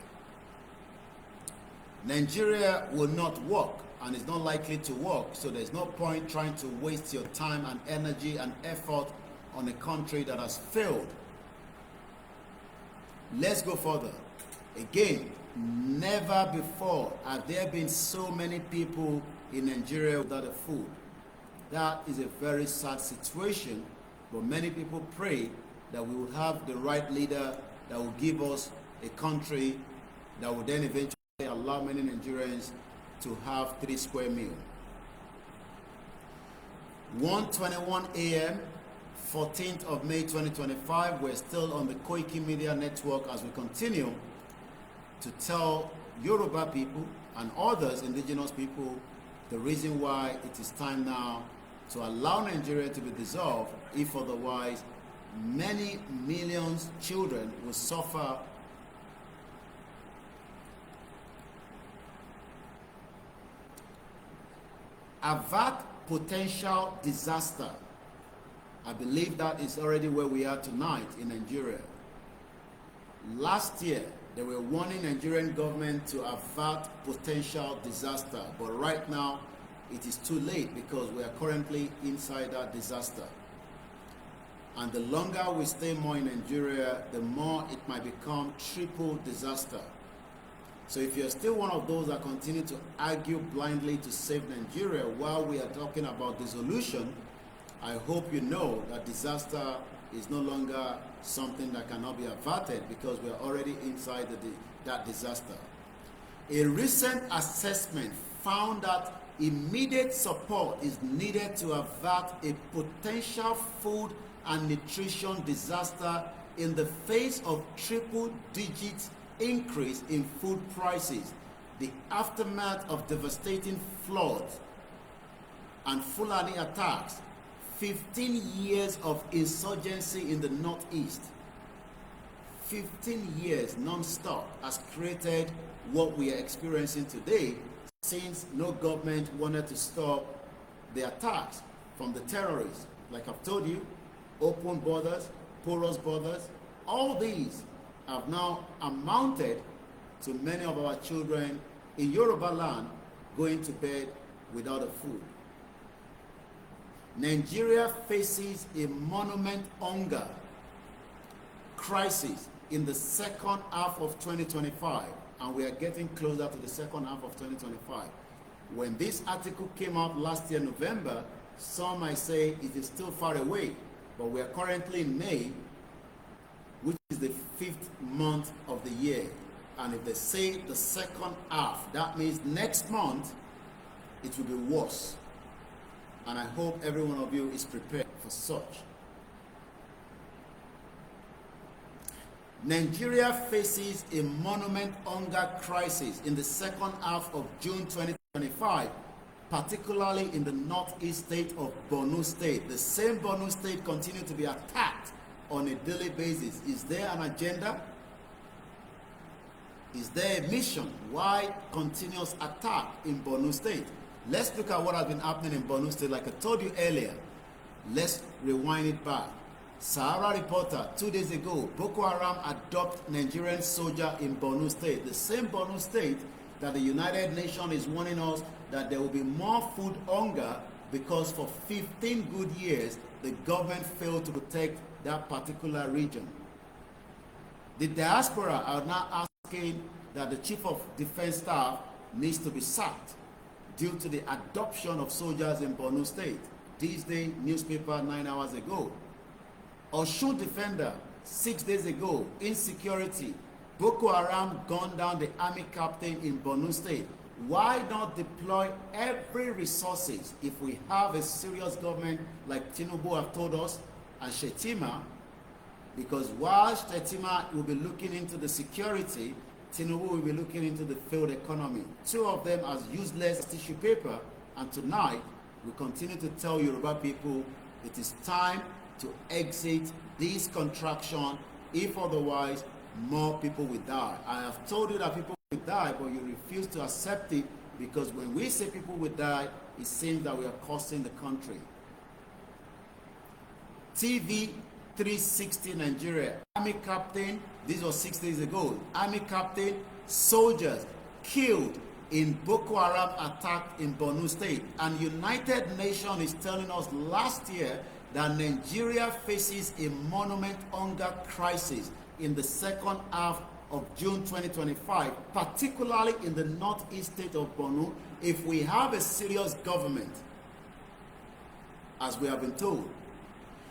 Nigeria will not work and is not likely to work, so there's no point trying to waste your time and energy and effort on a country that has failed. Let's go further. Again, never before have there been so many people in Nigeria without a food. That is a very sad situation, but many people pray that we will have the right leader that will give us a country that will then eventually allow many Nigerians to have 3 square meals. 1:21 a.m. 14th of May 2025, we're still on the Koiki Media Network as we continue to tell Yoruba people and others indigenous people the reason why it is time now to allow Nigeria to be dissolved. If otherwise, many millions of children will suffer avert potential disaster. I believe that is already where we are tonight in Nigeria. Last year, they were warning Nigerian government to avert potential disaster, but right now it is too late because we are currently inside that disaster. And the longer we stay more in Nigeria, the more it might become triple disaster. So if you're still one of those that continue to argue blindly to save Nigeria while we are talking about dissolution, I hope you know that disaster is no longer something that cannot be averted because we are already inside that disaster. A recent assessment found that immediate support is needed to avert a potential food and nutrition disaster in the face of triple-digit increase in food prices, the aftermath of devastating floods and Fulani attacks, 15 years of insurgency in the Northeast, 15 years non-stop has created what we are experiencing today, since no government wanted to stop the attacks from the terrorists. Like I've told you, open borders, porous borders, all these have now amounted to many of our children in Yoruba land going to bed without a food. Nigeria faces a monument hunger crisis in the second half of 2025, and we are getting closer to the second half of 2025. When this article came out last year, November, some might say it is still far away, but we are currently in May, which is the 5th month of the year. And if they say the second half, that means next month it will be worse. And I hope every one of you is prepared for such. Nigeria faces a monument hunger crisis in the second half of June 2025, particularly in the northeast state of Borno State. The same Borno State continues to be attacked on a daily basis. Is there an agenda? Is there a mission? Why continuous attack in Borno State? Let's look at what has been happening in Borno State. Like I told you earlier, let's rewind it back. Sahara Reporter, 2 days ago, Boko Haram adopt Nigerian soldier in Borno State. The same Borno State that the United Nations is warning us that there will be more food hunger because for 15 good years, the government failed to protect that particular region. The diaspora are now asking that the Chief of Defense Staff needs to be sacked due to the adoption of soldiers in Borno State. This day newspaper 9 hours ago. Osun Defender 6 days ago, insecurity. Boko Haram gunned down the army captain in Borno State. Why not deploy every resources if we have a serious government like Tinubu have told us and Shettima? Because while Shettima will be looking into the security, Tinubu will be looking into the failed economy. Two of them as useless as tissue paper. And tonight, we continue to tell Yoruba people it is time to exit this contraction. If otherwise, more people will die. I have told you that people will die, but you refuse to accept it because when we say people will die, it seems that we are costing the country. TV 360 Nigeria, army captain, this was 6 days ago, army captain, soldiers killed in Boko Haram attack in Borno State. And United Nations is telling us last year that Nigeria faces a monument hunger crisis in the second half of June 2025, particularly in the northeast state of Borno. If we have a serious government, as we have been told,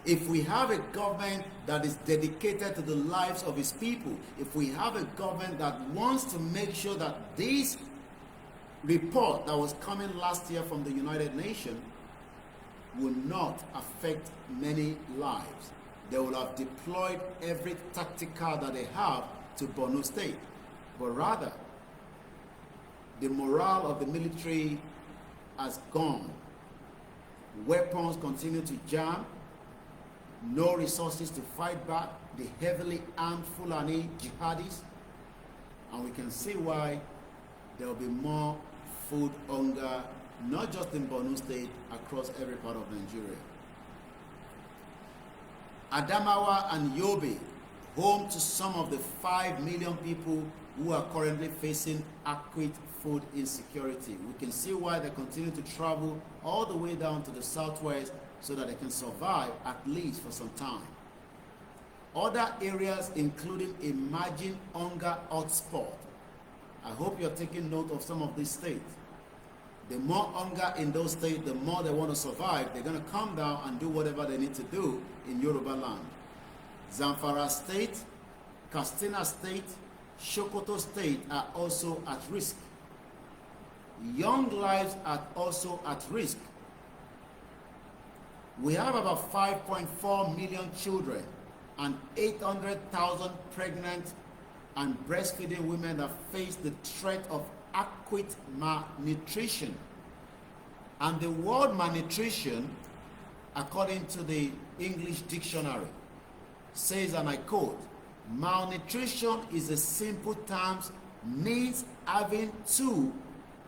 if we have a government that is dedicated to the lives of its people, if we have a government that wants to make sure that this report that was coming last year from the United Nations will not affect many lives, they will have deployed every tactical that they have to Borno State. But rather, the morale of the military has gone. Weapons continue to jam. No resources to fight back the heavily armed Fulani jihadis. And we can see why there will be more food hunger, not just in Borno State, across every part of Nigeria. Adamawa and Yobe, home to some of the 5 million people who are currently facing acute food insecurity. We can see why they continue to travel all the way down to the southwest so that they can survive at least for some time. Other areas including emerging hunger hotspot. I hope you're taking note of some of these states. The more hunger in those states, the more they want to survive. They're going to come down and do whatever they need to do in Yoruba land. Zamfara State, Katsina State, Sokoto State are also at risk. Young lives are also at risk. We have about 5.4 million children and 800,000 pregnant and breastfeeding women that face the threat of acute malnutrition. And the word malnutrition, according to the English dictionary, says, and I quote, malnutrition is a simple term, means having too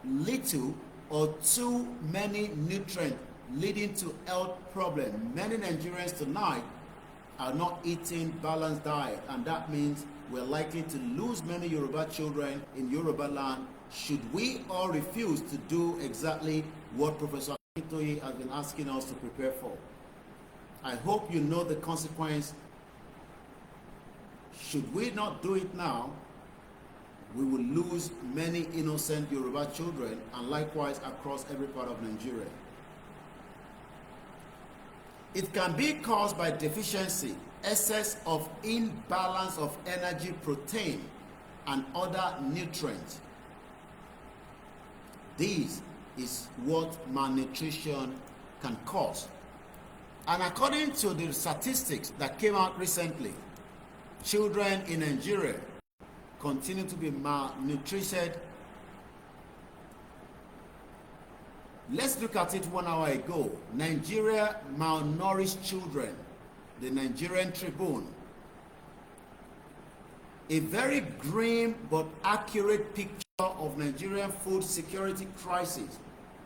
little or too many nutrients, leading to health problems. Many Nigerians tonight are not eating balanced diet, and that means we're likely to lose many Yoruba children in Yoruba land should we all refuse to do exactly what Professor Akintoye has been asking us to prepare for. I hope you know the consequence. Should we not do it now, we will lose many innocent Yoruba children, and likewise across every part of Nigeria. It can be caused by deficiency, excess of imbalance of energy, protein, and other nutrients. This is what malnutrition can cause. And according to the statistics that came out recently, children in Nigeria continue to be malnutrited. Let's look at it 1 hour ago. Nigeria malnourished children. The Nigerian Tribune. A very grim but accurate picture of Nigerian food security crisis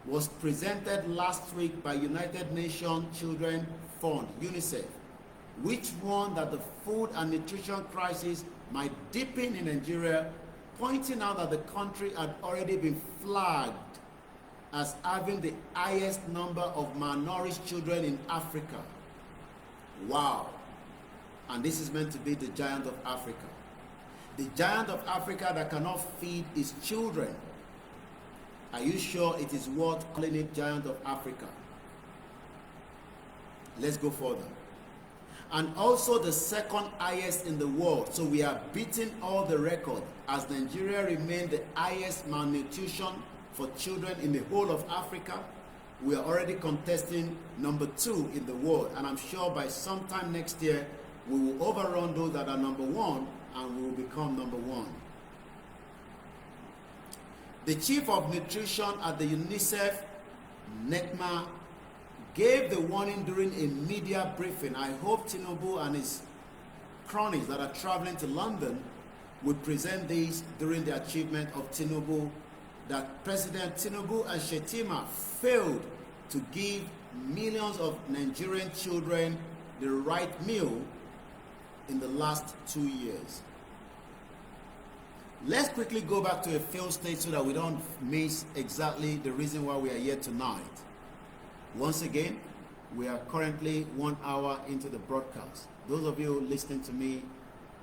was presented last week by United Nations Children Fund, UNICEF, which warned that the food and nutrition crisis might deepen in Nigeria, pointing out that the country had already been flagged as having the highest number of malnourished children in Africa. Wow. And this is meant to be the giant of Africa. The giant of Africa that cannot feed his children. Are you sure it is worth calling it giant of Africa? Let's go further. And also the second highest in the world. So we are beating all the record as Nigeria remains the highest malnutrition for children in the whole of Africa. We are already contesting number 2 in the world, and I'm sure by sometime next year we will overrun those that are number 1 and we will become number 1. The chief of nutrition at the UNICEF, NECMA, gave the warning during a media briefing. I hope Tinubu and his cronies that are traveling to London will present these during the achievement of Tinubu, that President Tinubu and Shettima failed to give millions of Nigerian children the right meal in the last 2 years. Let's quickly go back to a failed state so that we don't miss exactly the reason why we are here tonight. Once again, we are currently 1 hour into the broadcast. Those of you listening to me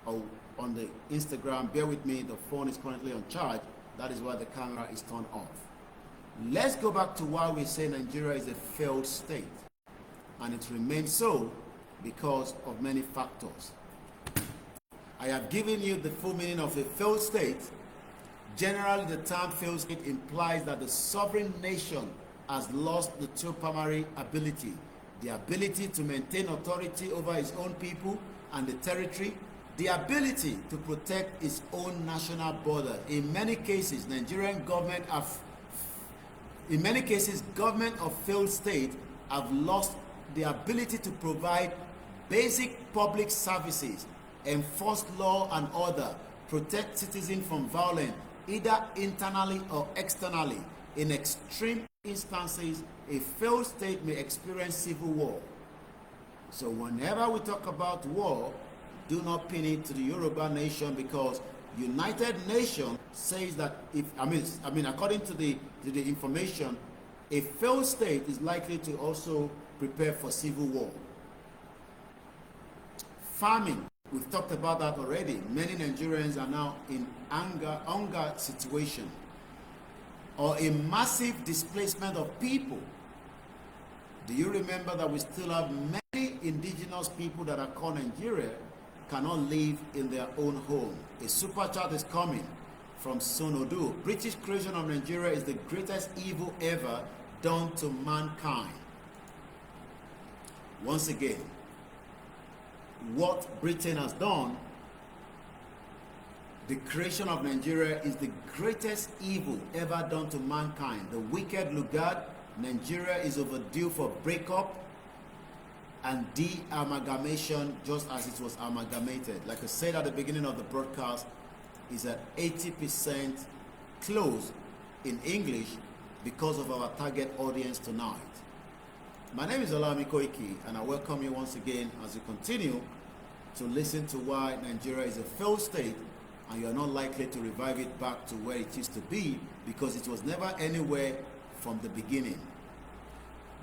on the Instagram, bear with me, the phone is currently on charge. That is why the camera is turned off. Let's go back to why we say Nigeria is a failed state. And it remains so because of many factors. I have given you the full meaning of a failed state. Generally, the term failed state implies that the sovereign nation has lost the two primary ability: the ability to maintain authority over its own people and the territory, the ability to protect its own national border. In many cases, government of failed state have lost the ability to provide basic public services, enforce law and order, protect citizens from violence, either internally or externally. In extreme instances, a failed state may experience civil war. So whenever we talk about war, do not pin it to the Yoruba nation, because United Nations says that according to the information, a failed state is likely to also prepare for civil war. Famine, we've talked about that already. Many Nigerians are now in hunger situation, or a massive displacement of people. Do you remember that we still have many indigenous people that are called Nigeria cannot live in their own home? A super chat is coming from Sonodu. British creation of Nigeria is the greatest evil ever done to mankind. Once again, what Britain has done, the creation of Nigeria is the greatest evil ever done to mankind. The wicked Lugard, Nigeria is overdue for breakup and de-amalgamation, just as it was amalgamated. Like I said at the beginning of the broadcast, is at 80% close in English because of our target audience tonight. My name is Olami Koiki, and I welcome you once again as you continue to listen to why Nigeria is a failed state, and you are not likely to revive it back to where it used to be, because it was never anywhere from the beginning.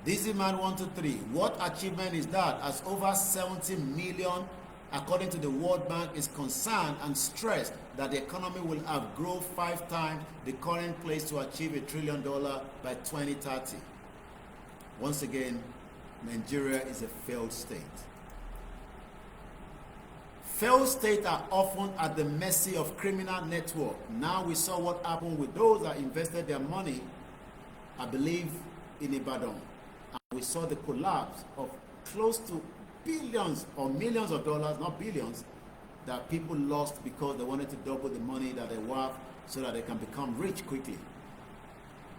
Dizzy Man 123, what achievement is that, as over 70 million, according to the World Bank, is concerned and stressed that the economy will have grown 5 times the current place to achieve $1 trillion by 2030. Once again, Nigeria is a failed state. Failed states are often at the mercy of criminal network. Now we saw what happened with those that invested their money, I believe, in Ibadan. And we saw the collapse of close to billions or millions of dollars, not billions, that people lost because they wanted to double the money that they worth so that they can become rich quickly.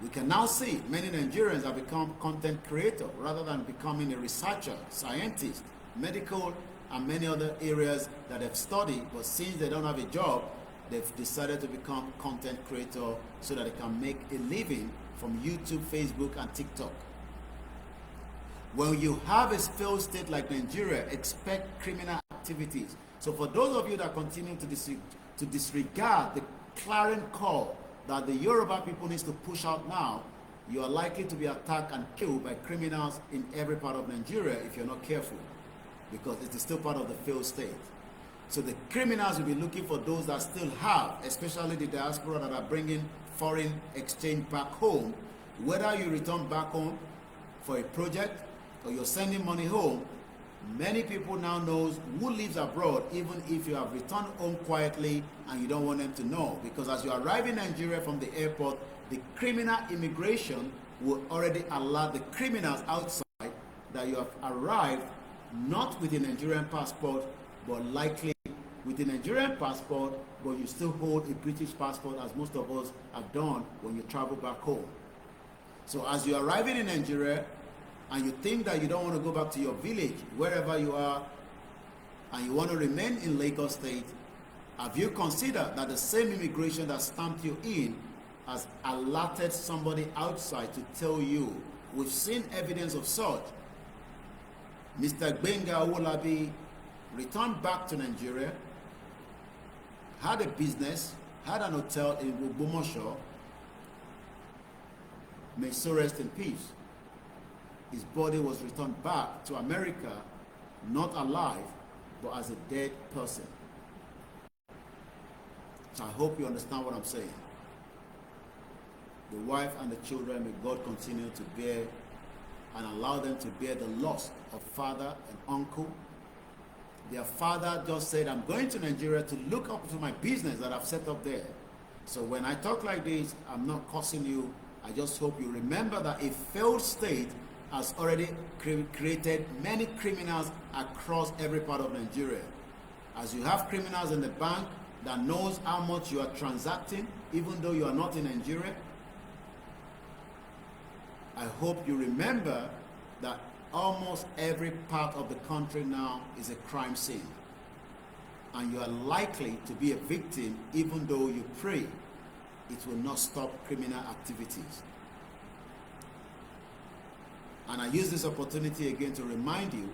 We can now see many Nigerians have become content creators rather than becoming a researcher, scientist, medical, and many other areas that they've studied, but since they don't have a job, they've decided to become content creator so that they can make a living from YouTube, Facebook, and TikTok. When you have a failed state like Nigeria, expect criminal activities. So for those of you that continue to disregard the clarion call that the Yoruba people needs to push out now, you are likely to be attacked and killed by criminals in every part of Nigeria if you're not careful, because it is still part of the failed state. So the criminals will be looking for those that still have, especially the diaspora that are bringing foreign exchange back home. Whether you return back home for a project or you're sending money home, many people now knows who lives abroad, even if you have returned home quietly and you don't want them to know. Because as you arrive in Nigeria from the airport, the criminal immigration will already alert the criminals outside that you have arrived not with a Nigerian passport, but likely with a Nigerian passport, but you still hold a British passport, as most of us have done when you travel back home. So as you're arriving in Nigeria and you think that you don't want to go back to your village, wherever you are, and you want to remain in Lagos State, have you considered that the same immigration that stamped you in has alerted somebody outside to tell you? We've seen evidence of such. Mr. Gbenga Owolabi returned back to Nigeria, had a business, had an hotel in Ogbomoso. May so rest in peace. His body was returned back to America, not alive, but as a dead person. So I hope you understand what I'm saying. The wife and the children, may God continue to bear and allow them to bear the loss of father and uncle. Their father just said, I'm going to Nigeria to look up to my business that I've set up there. So when I talk like this, I'm not cursing you. I just hope you remember that a failed state has already created many criminals across every part of Nigeria. As you have criminals in the bank that knows how much you are transacting, even though you are not in Nigeria, I hope you remember that almost every part of the country now is a crime scene. And you are likely to be a victim, even though you pray it will not stop criminal activities. And I use this opportunity again to remind you,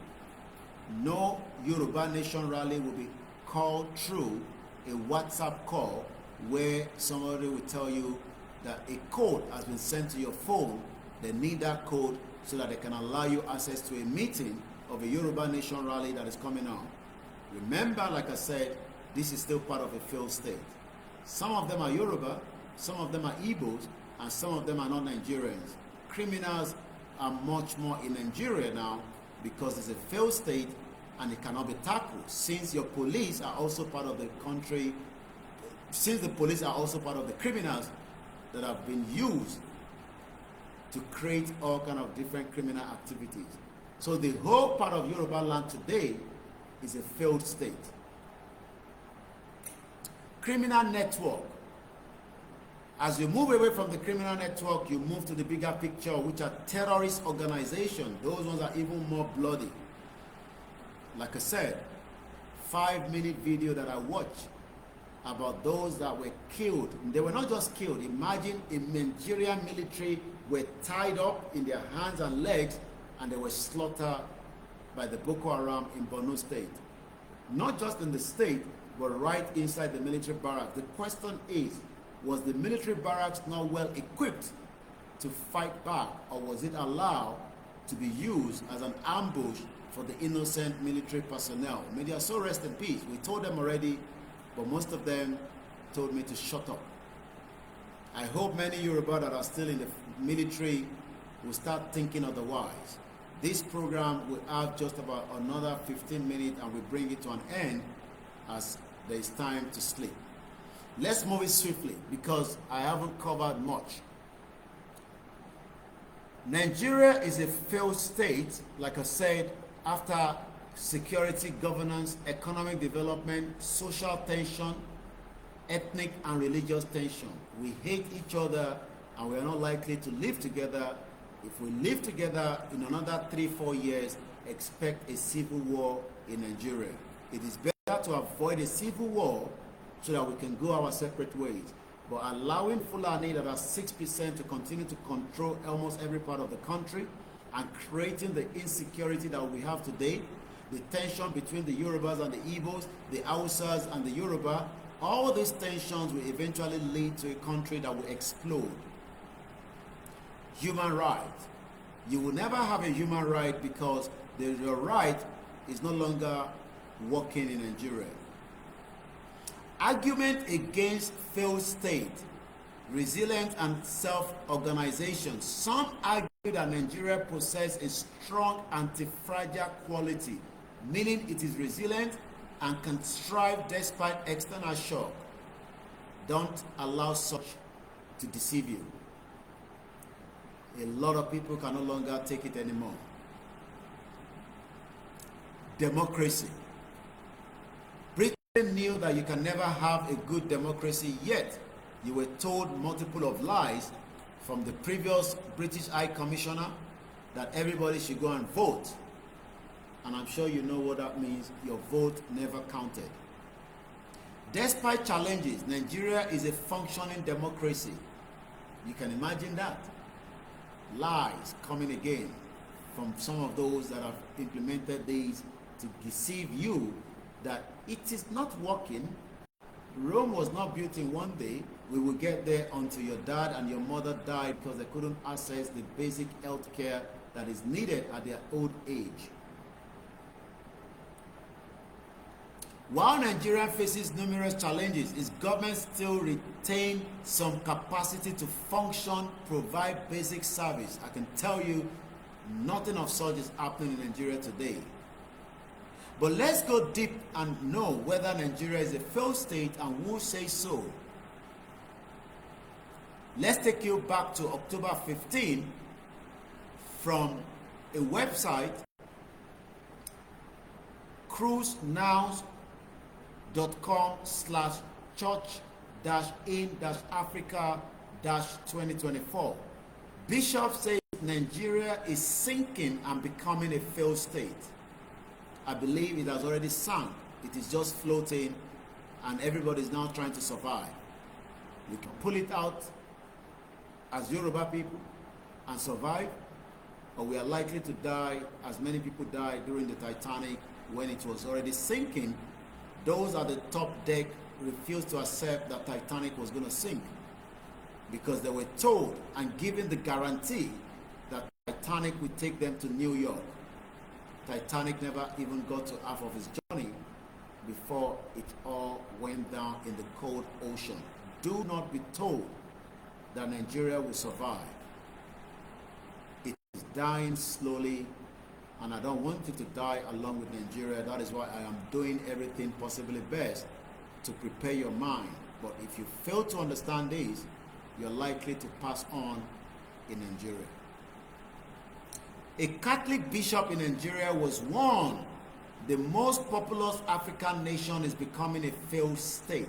no Yoruba Nation rally will be called through a WhatsApp call where somebody will tell you that a code has been sent to your phone. They need that code so that they can allow you access to a meeting of a Yoruba Nation rally that is coming on. Remember, like I said, this is still part of a failed state. Some of them are Yoruba, some of them are Igbos, and some of them are not Nigerians. Criminals are much more in Nigeria now because it's a failed state and it cannot be tackled. Since your police are also part of the country, since the police are also part of the criminals that have been used to create all kind of different criminal activities. So the whole part of Yoruba land today is a failed state. Criminal network. As you move away from the criminal network, you move to the bigger picture, which are terrorist organizations. Those ones are even more bloody. Like I said, 5-minute video that I watched about those that were killed. They were not just killed. Imagine a Nigerian military were tied up in their hands and legs and they were slaughtered by the Boko Haram in Borno State. Not just in the state, but right inside the military barracks. The question is, was the military barracks not well equipped to fight back, or was it allowed to be used as an ambush for the innocent military personnel? May their soul rest in peace. We told them already, but most of them told me to shut up. I hope many Yoruba that are still in the military will start thinking otherwise. This program will have just about another 15 minutes and we bring it to an end as there is time to sleep. Let's move it swiftly because I haven't covered much. Nigeria is a failed state, like I said, after security, governance, economic development, social tension, ethnic and religious tension. We hate each other and we are not likely to live together. If we live together in another 3-4 years, expect a civil war in Nigeria. It is better to avoid a civil war so that we can go our separate ways. But allowing Fulani that are 6% to continue to control almost every part of the country and creating the insecurity that we have today, the tension between the Yorubas and the Igbos, the Hausas and the Yoruba, all these tensions will eventually lead to a country that will explode. Human rights. You will never have a human right because your right is no longer working in Nigeria. Argument against failed state, resilience and self-organization. Some argue that Nigeria possesses a strong anti-fragile quality, meaning it is resilient and can strive despite external shock. Don't allow such to deceive you. A lot of people can no longer take it anymore. Democracy. Britain knew that you can never have a good democracy, yet you were told multiple of lies from the previous British High Commissioner that everybody should go and vote. And I'm sure you know what that means. Your vote never counted. Despite challenges, Nigeria is a functioning democracy. You can imagine that. Lies coming again from some of those that have implemented these to deceive you that it is not working. Rome was not built in one day. We will get there until your dad and your mother died because they couldn't access the basic health care that is needed at their old age. While Nigeria faces numerous challenges, its government still retains some capacity to function, provide basic service. I can tell you, nothing of such is happening in Nigeria today. But let's go deep and know whether Nigeria is a failed state and who says so. Let's take you back to October 15 from a website, cruisenow.com/church-in-africa-2024. Bishop says Nigeria is sinking and becoming a failed state. I believe it has already sunk. It is just floating and everybody is now trying to survive. We can pull it out as Yoruba people and survive, or we are likely to die as many people died during the Titanic when it was already sinking. Those at the top deck refused to accept that Titanic was going to sink because they were told and given the guarantee that Titanic would take them to New York. Titanic never even got to half of its journey before it all went down in the cold ocean. Do not be told that Nigeria will survive. It is dying slowly, and I don't want you to die along with Nigeria. That is why I am doing everything possibly best to prepare your mind. But if you fail to understand this, you're likely to pass on in Nigeria. A Catholic bishop in Nigeria was warned the most populous African nation is becoming a failed state.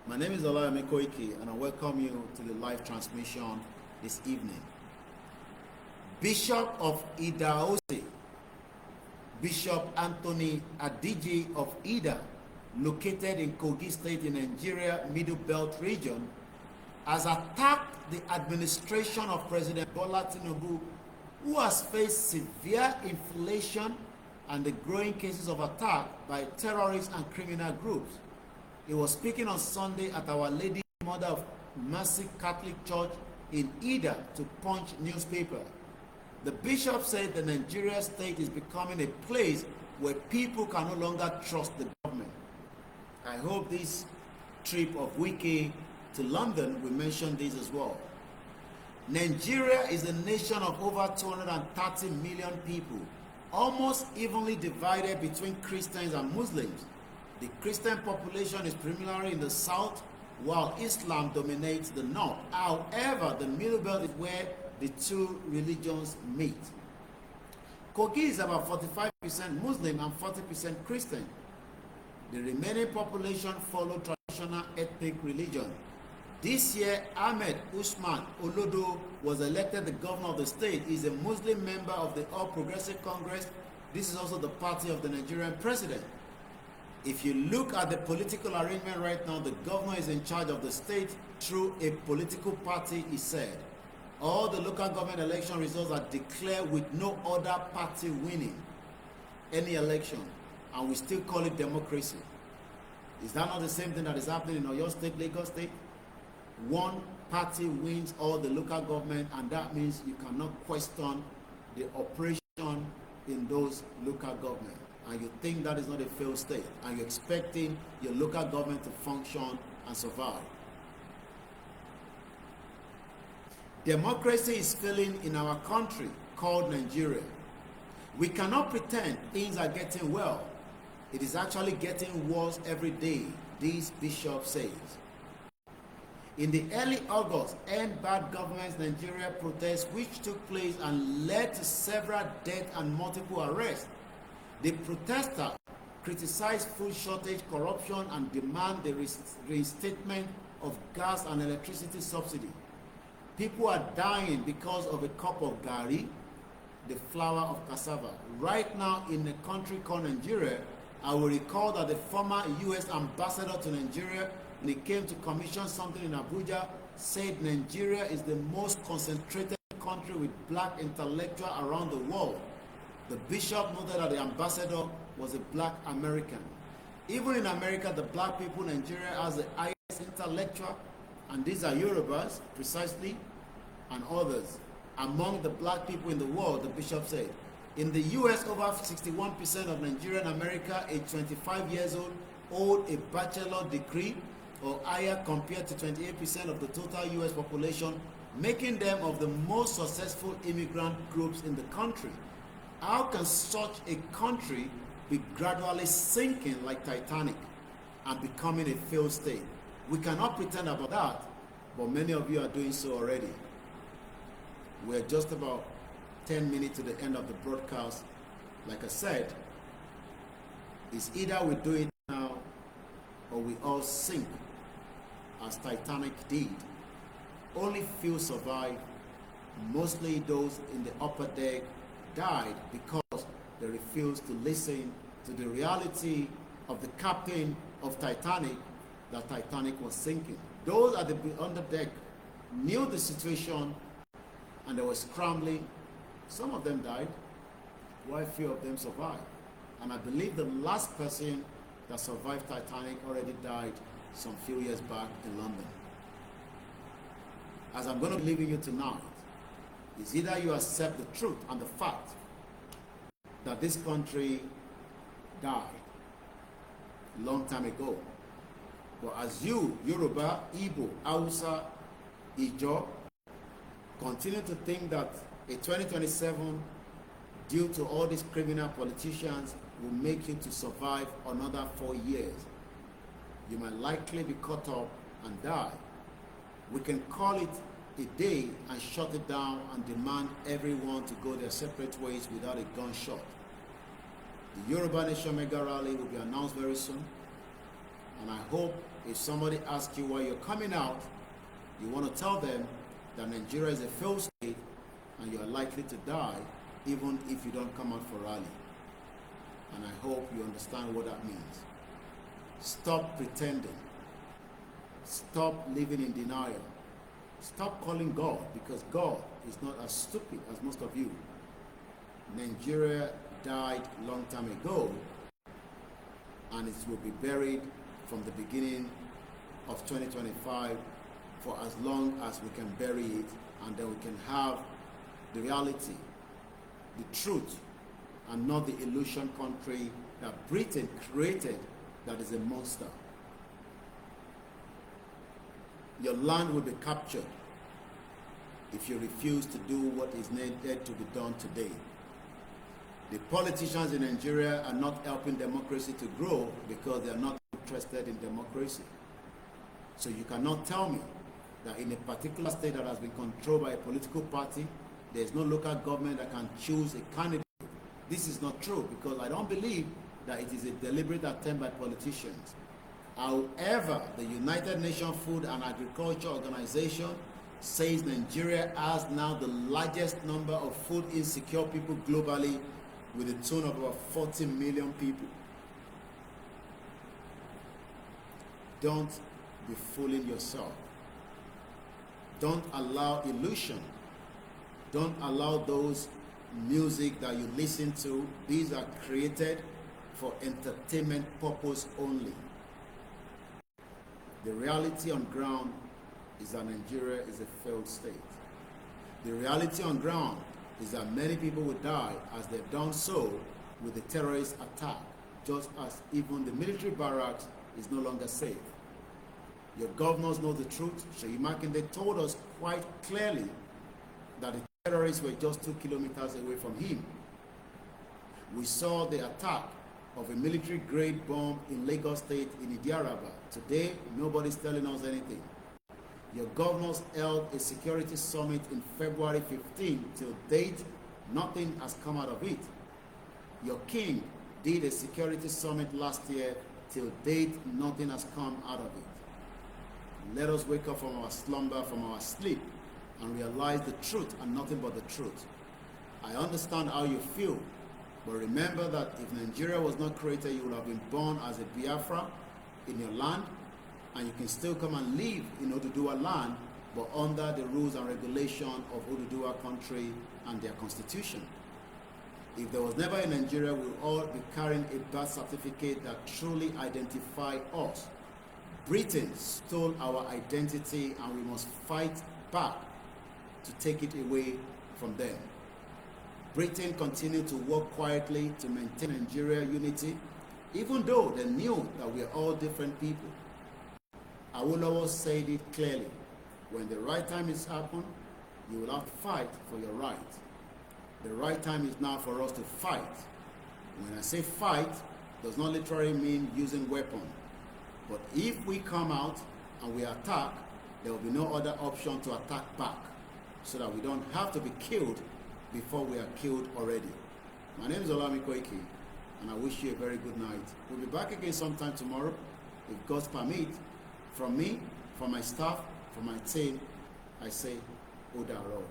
My name is Olayemi Koiki, and I welcome you to the live transmission this evening. Bishop of Idahosa, Bishop Anthony Adiji of Ida, located in Kogi State in Nigeria, Middle Belt region, has attacked the administration of President Bola Tinubu, who has faced severe inflation and the growing cases of attack by terrorists and criminal groups. He was speaking on Sunday at Our Lady Mother of Mercy Catholic Church in Ida to Punch newspaper. The bishop said the Nigeria state is becoming a place where people can no longer trust the government. I hope this trip of Wiki to London will mention this as well. Nigeria is a nation of over 230 million people, almost evenly divided between Christians and Muslims. The Christian population is primarily in the south, while Islam dominates the north. However, the Middle Belt is where the two religions meet. Kogi is about 45% Muslim and 40% Christian. The remaining population follow traditional ethnic religion. This year, Ahmed Usman Olodo was elected the governor of the state. He is a Muslim member of the All Progressive Congress. This is also the party of the Nigerian president. If you look at the political arrangement right now, the governor is in charge of the state through a political party, he said. All the local government election results are declared with no other party winning any election, and we still call it democracy. Is that not the same thing that is happening in Oyo State, Lagos State? One party wins all the local government, and that means you cannot question the operation in those local government. And you think that is not a failed state, and you're expecting your local government to function and survive. Democracy is failing in our country called Nigeria. We cannot pretend things are getting well. It is actually getting worse every day, this bishop says. In the early August, End Bad Government's Nigeria protests, which took place and led to several deaths and multiple arrests, the protesters criticized food shortage, corruption, and demand the reinstatement of gas and electricity subsidy. People are dying because of a cup of gari, the flour of cassava. Right now in a country called Nigeria, I will recall that the former U.S. ambassador to Nigeria, when he came to commission something in Abuja, said Nigeria is the most concentrated country with black intellectuals around the world. The bishop noted that the ambassador was a black American. Even in America, the black people in Nigeria has the highest intellectual, and these are Yorubas, precisely, and others. Among the black people in the world, the bishop said. In the U.S., over 61% of Nigerian America, age 25 years old, hold a bachelor degree or higher compared to 28% of the total U.S. population, making them of the most successful immigrant groups in the country. How can such a country be gradually sinking like Titanic and becoming a failed state? We cannot pretend about that, but many of you are doing so already. We're just about 10 minutes to the end of the broadcast. Like I said, it's either we do it now or we all sink as Titanic did. Only few survived. Mostly those in the upper deck died because they refused to listen to the reality of the captain of Titanic, that Titanic was sinking. Those at the under deck knew the situation and they were scrambling. Some of them died, while few of them survived. And I believe the last person that survived Titanic already died some few years back in London. As I'm going to be leaving you tonight, is either you accept the truth and the fact that this country died a long time ago. But as you, Yoruba, Igbo, Hausa, Ijaw, continue to think that a 2027, due to all these criminal politicians, will make you to survive another 4 years, you might likely be caught up and die. We can call it a day and shut it down and demand everyone to go their separate ways without a gunshot. The Yoruba Nation Mega Rally will be announced very soon, and I hope if somebody asks you why you're coming out, you want to tell them that Nigeria is a failed state and you are likely to die even if you don't come out for rally. And I hope you understand what that means. Stop pretending. Stop living in denial. Stop calling God, because God is not as stupid as most of you. Nigeria died a long time ago, and it will be buried from the beginning of 2025 for as long as we can bury it, and then we can have the reality, the truth, and not the illusion country that Britain created that is a monster. Your land will be captured if you refuse to do what is needed to be done today. The politicians in Nigeria are not helping democracy to grow because they are not interested in democracy. So you cannot tell me that in a particular state that has been controlled by a political party, there is no local government that can choose a candidate. This is not true, because I don't believe that it is a deliberate attempt by politicians. However, the United Nations Food and Agriculture Organization says Nigeria has now the largest number of food insecure people globally, with a tone of about 40 million people. Don't be fooling yourself. Don't allow illusion. Don't allow those music that you listen to. These are created for entertainment purpose only. The reality on ground is that Nigeria is a failed state. The reality on ground is that many people will die as they've done so with the terrorist attack, just as even the military barracks is no longer safe. Your governors know the truth. Seyi Makinde told us quite clearly that the terrorists were just 2 kilometers away from him. We saw the attack of a military-grade bomb in Lagos State in Idiaraba. Today, nobody's telling us anything. Your governors held a security summit in February 15. Till date, nothing has come out of it. Your king did a security summit last year. Till date, nothing has come out of it. Let us wake up from our slumber, from our sleep, and realize the truth and nothing but the truth. I understand how you feel, but remember that if Nigeria was not created, you would have been born as a Biafra in your land, and you can still come and live in Oduduwa land, but under the rules and regulation of Oduduwa country and their constitution. If there was never a Nigeria, we would all be carrying a birth certificate that truly identifies us. Britain stole our identity, and we must fight back to take it away from them. Britain continued to work quietly to maintain Nigeria unity, even though they knew that we are all different people. Awolowo said it clearly: when the right time is happened, you will have to fight for your right. The right time is now for us to fight. When I say fight, does not literally mean using weapons. But if we come out and we attack, there will be no other option to attack back, so that we don't have to be killed before we are killed already. My name is Olami Koiki, and I wish you a very good night. We'll be back again sometime tomorrow, if God's permit. From me, from my staff, from my team, I say, Odaro.